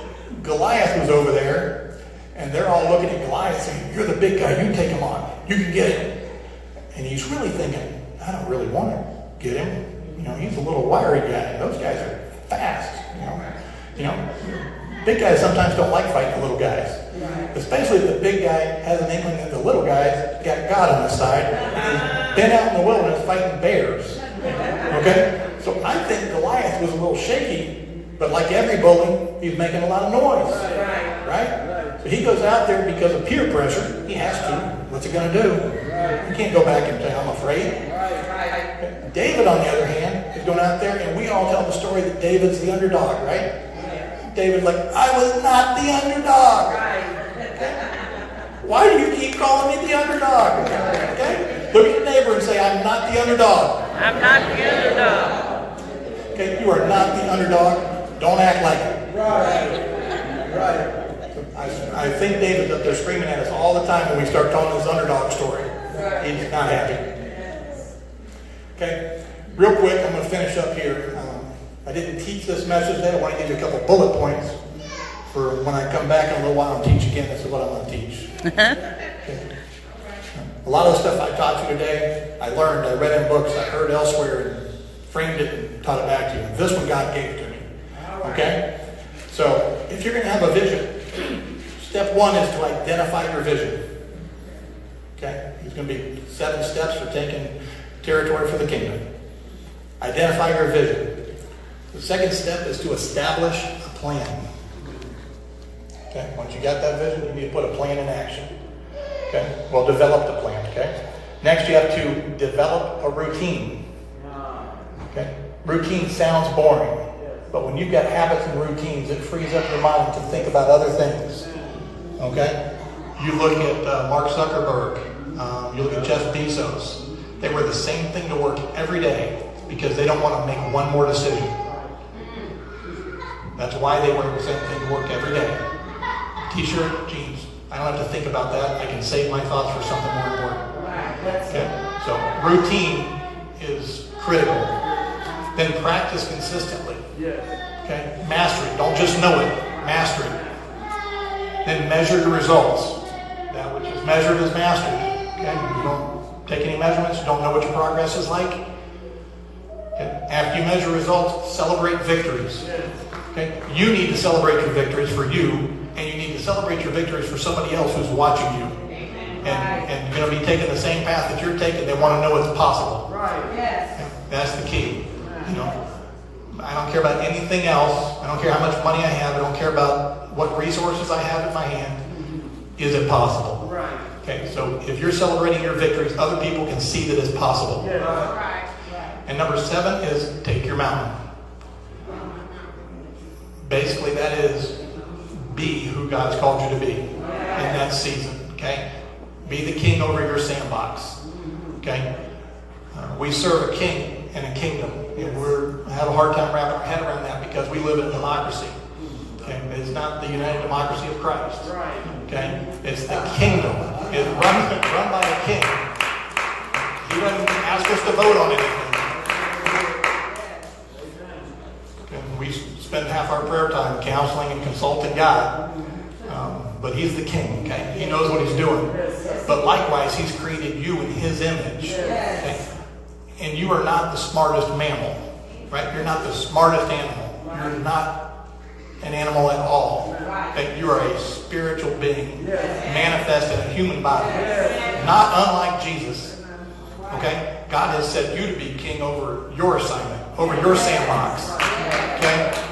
S1: Goliath was over there, and they're all looking at Goliath saying, you're the big guy, you take him on, you can get him. And he's really thinking, I don't really want to get him. He's a little wiry guy. Those guys are fast, Big guys sometimes don't like fighting the little guys. Especially if the big guy has an inkling that the little guy's got God on his side and he's been out in the wilderness fighting bears. Okay? So I think Goliath was a little shaky, but like every bully, he's making a lot of noise. Right? So he goes out there because of peer pressure. He has to. What's he going to do? He can't go back and say, I'm afraid. David, on the other hand, is going out there, and we all tell the story that David's the underdog, right? David's like, I was not the underdog. Okay? Why do you keep calling me the underdog? Okay? Look at your neighbor and say, I'm not the underdog.
S2: I'm not the underdog.
S1: Okay? You are not the underdog. Don't act like it.
S3: Right.
S1: I think David's up there screaming at us all the time when we start telling this underdog story. He's not happy. Okay, real quick, I'm going to finish up here. I didn't teach this message today. I want to give you a couple bullet points for when I come back in a little while and teach again. This is what I'm going to teach. Okay. A lot of the stuff I taught you today, I learned, I read in books, I heard elsewhere, and framed it and taught it back to you. This one God gave it to me. Okay? So, if you're going to have a vision, step one is to identify your vision. Okay? There's going to be 7 steps for taking territory for the kingdom. Identify your vision. The second step is to establish a plan. Okay? Once you got that vision, you need to put a plan in action. Okay? Well, develop the plan. Okay? Next, you have to develop a routine. Okay? Routine sounds boring, but when you've got habits and routines, it frees up your mind to think about other things. Okay? You look at Mark Zuckerberg. You look at Jeff Bezos. They wear the same thing to work every day because they don't want to make one more decision. That's why they wear the same thing to work every day. T-shirt, jeans. I don't have to think about that. I can save my thoughts for something more important. Okay? So routine is critical. Then practice consistently. Okay? Master it. Don't just know it. Master it. Then measure your results. That which is measured is mastered. Okay? You don't take any measurements. You don't know what your progress is like. Okay? After you measure results, celebrate victories. Okay? You need to celebrate your victories for you, and you need to celebrate your victories for somebody else who's watching you. And you're going to be taking the same path that you're taking. They want to know it's possible.
S3: Right.
S1: Yes. That's the key. You know, I don't care about anything else. I don't care how much money I have. I don't care about what resources I have in my hand. Is it possible?
S3: Right.
S1: Okay, so if you're celebrating your victories, other people can see that it's possible.
S3: Yeah.
S2: Right.
S1: And number 7 is take your mountain. Basically, that is be who God's called you to be in that season. Okay, be the king over your sandbox. Okay, we serve a king and a kingdom, and we have a hard time wrapping our head around that because we live in a democracy. Okay, it's not the United Democracy of Christ. Okay, it's the kingdom. It's run by a king. He doesn't ask us to vote on anything. Okay, we spend half our prayer time counseling and consulting God. But he's the king, okay? He knows what he's doing. But likewise, he's created you in his image. Okay? And you are not the smartest mammal, right? You're not the smartest animal. You're not an animal at all. Okay? You are a spiritual being, manifest in a human body. Not unlike Jesus. Okay? God has set you to be king over your assignment, over your sandbox. Okay?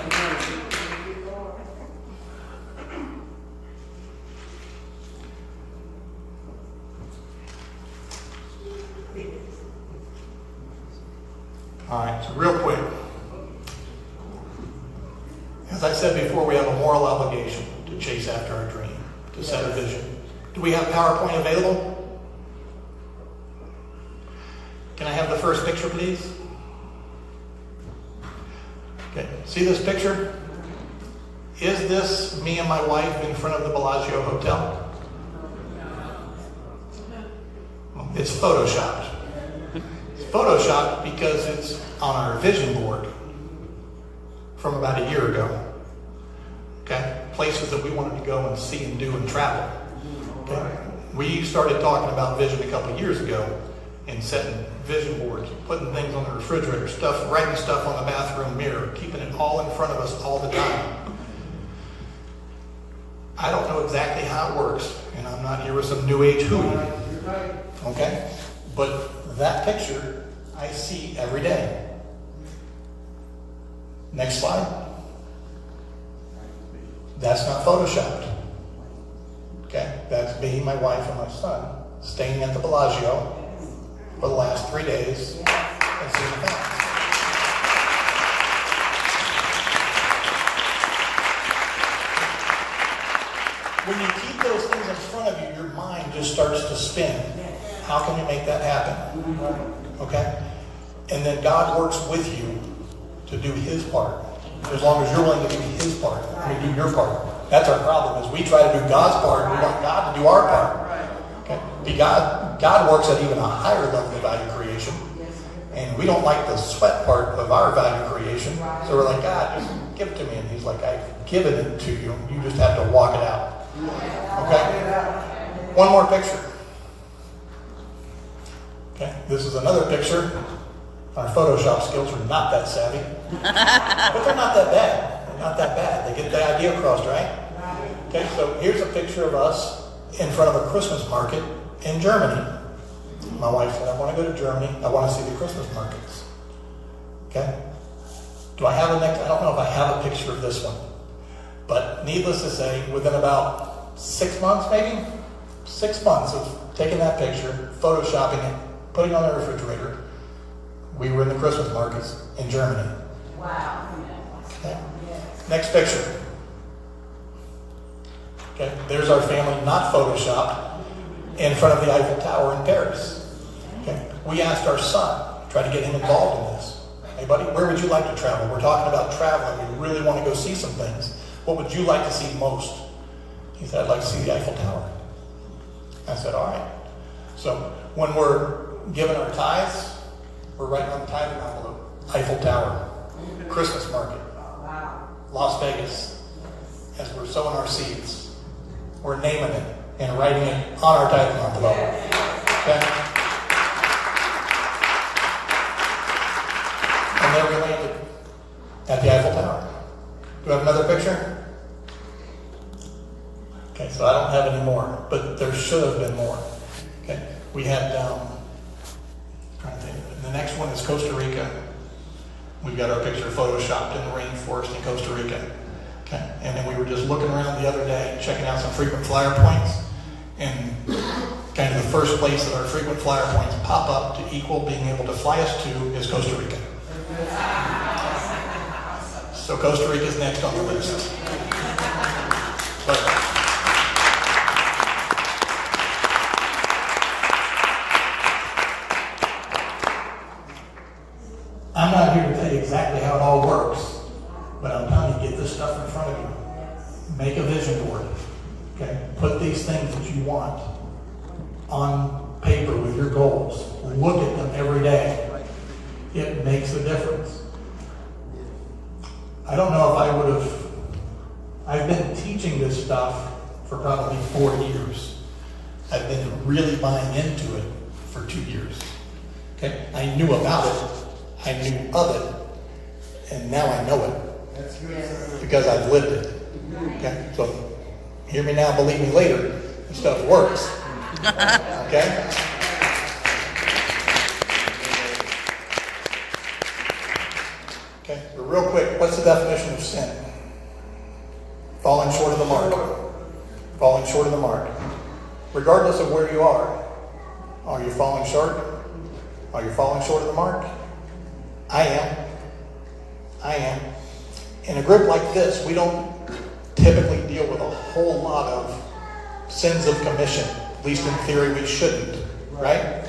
S1: All right, so real quick. As I said before, we have a moral obligation to chase after our dream, to set a vision. Do we have PowerPoint available? Can I have the first picture, please? Okay, see this picture? Is this me and my wife in front of the Bellagio Hotel? It's photoshopped. It's photoshopped because it's on our vision board from about a year ago. Okay? Places that we wanted to go and see and do and travel. Okay? We started talking about vision a couple of years ago and setting vision boards, putting things on the refrigerator, writing stuff on the bathroom mirror, keeping it all in front of us all the time. I don't know exactly how it works, and I'm not here with some new age hooey. Okay? But that picture I see every day. Next slide. That's not photoshopped. Okay, that's me, my wife, and my son staying at the Bellagio for the last 3 days and seeing the family. When you keep those things in front of you, your mind just starts to spin. How can you make that happen? Okay? And then God works with you to do His part. As long as you're willing to do His part, do your part. That's our problem, is we try to do God's part, and we want God to do our part. Okay? See, God works at even a higher level of value creation. And we don't like the sweat part of our value creation. So we're like, God, just give it to me. And He's like, I've given it to you. You just have to walk it out. Okay? One more picture. Okay? This is another picture. Our Photoshop skills are not that savvy. But they're not that bad. They're not that bad. They get the idea across, right? Okay, so here's a picture of us in front of a Christmas market in Germany. My wife said, I want to go to Germany. I want to see the Christmas markets. Okay? Do I have a next? I don't know if I have a picture of this one. But needless to say, within about 6 months, maybe 6 months of taking that picture, photoshopping it, putting it on the refrigerator, we were in the Christmas markets in Germany.
S2: Wow.
S1: Okay. Next picture. Okay, there's our family, not photoshopped, in front of the Eiffel Tower in Paris. Okay, we asked our son, tried to get him involved in this. Hey buddy, where would you like to travel? We're talking about traveling. We really want to go see some things. What would you like to see most? He said, I'd like to see the Eiffel Tower. I said, all right. So when we're giving our tithes, we're writing on the tithing envelope, Eiffel Tower, Christmas market, Las Vegas. As we're sowing our seeds, we're naming it and writing it on our tithing envelope. Okay? And there we landed at the Eiffel Tower. Do I have another picture? Okay, so I don't have any more, but there should have been more. Okay, we had, trying to think, the next one is Costa Rica. We've got our picture photoshopped in the rainforest in Costa Rica. Okay, and then we were just looking around the other day, checking out some frequent flyer points, and kind of the first place that our frequent flyer points pop up to equal being able to fly us to is Costa Rica. So Costa Rica is next on the list. But I'm not here to tell you exactly how it all works, but I'm telling you, get this stuff in front of you. Make a vision board. Okay? Put these things that you want on paper with your goals. Look at them every day. It makes a difference. I don't know if I would have, I've been teaching this stuff for probably 4 years. I've been really buying into it for 2 years. Okay? I knew about it. I knew of it. And now I know it. Because I've lived it. Okay? So, hear me now, believe me later. This stuff works. Okay? Okay, but real quick, what's the definition of sin? Falling short of the mark. Falling short of the mark. Regardless of where you are you falling short? Are you falling short of the mark? I am. I am. In a group like this, we don't typically deal with a whole lot of sins of commission. At least in theory, we shouldn't. Right?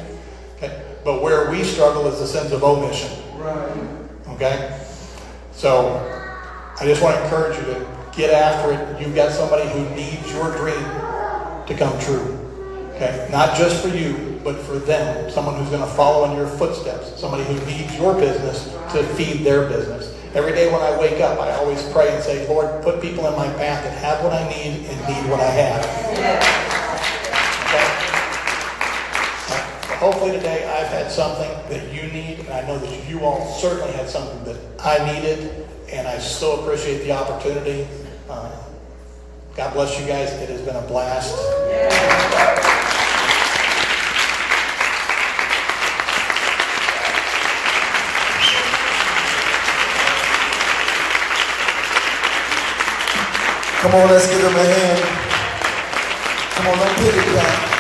S1: Okay. But where we struggle is the sins of omission.
S3: Right.
S1: Okay? So, I just want to encourage you to get after it. You've got somebody who needs your dream to come true. Okay? Not just for you, but for them. Someone who's going to follow in your footsteps. Somebody who needs your business to feed their business. Every day when I wake up, I always pray and say, Lord, put people in my path that have what I need and need what I have. Okay? So hopefully today I've had something that you need, and I know that you all certainly had something that I needed, and I so appreciate the opportunity. God bless you guys. It has been a blast.
S3: Come on, let's give them a hand. Come on, don't pity clap.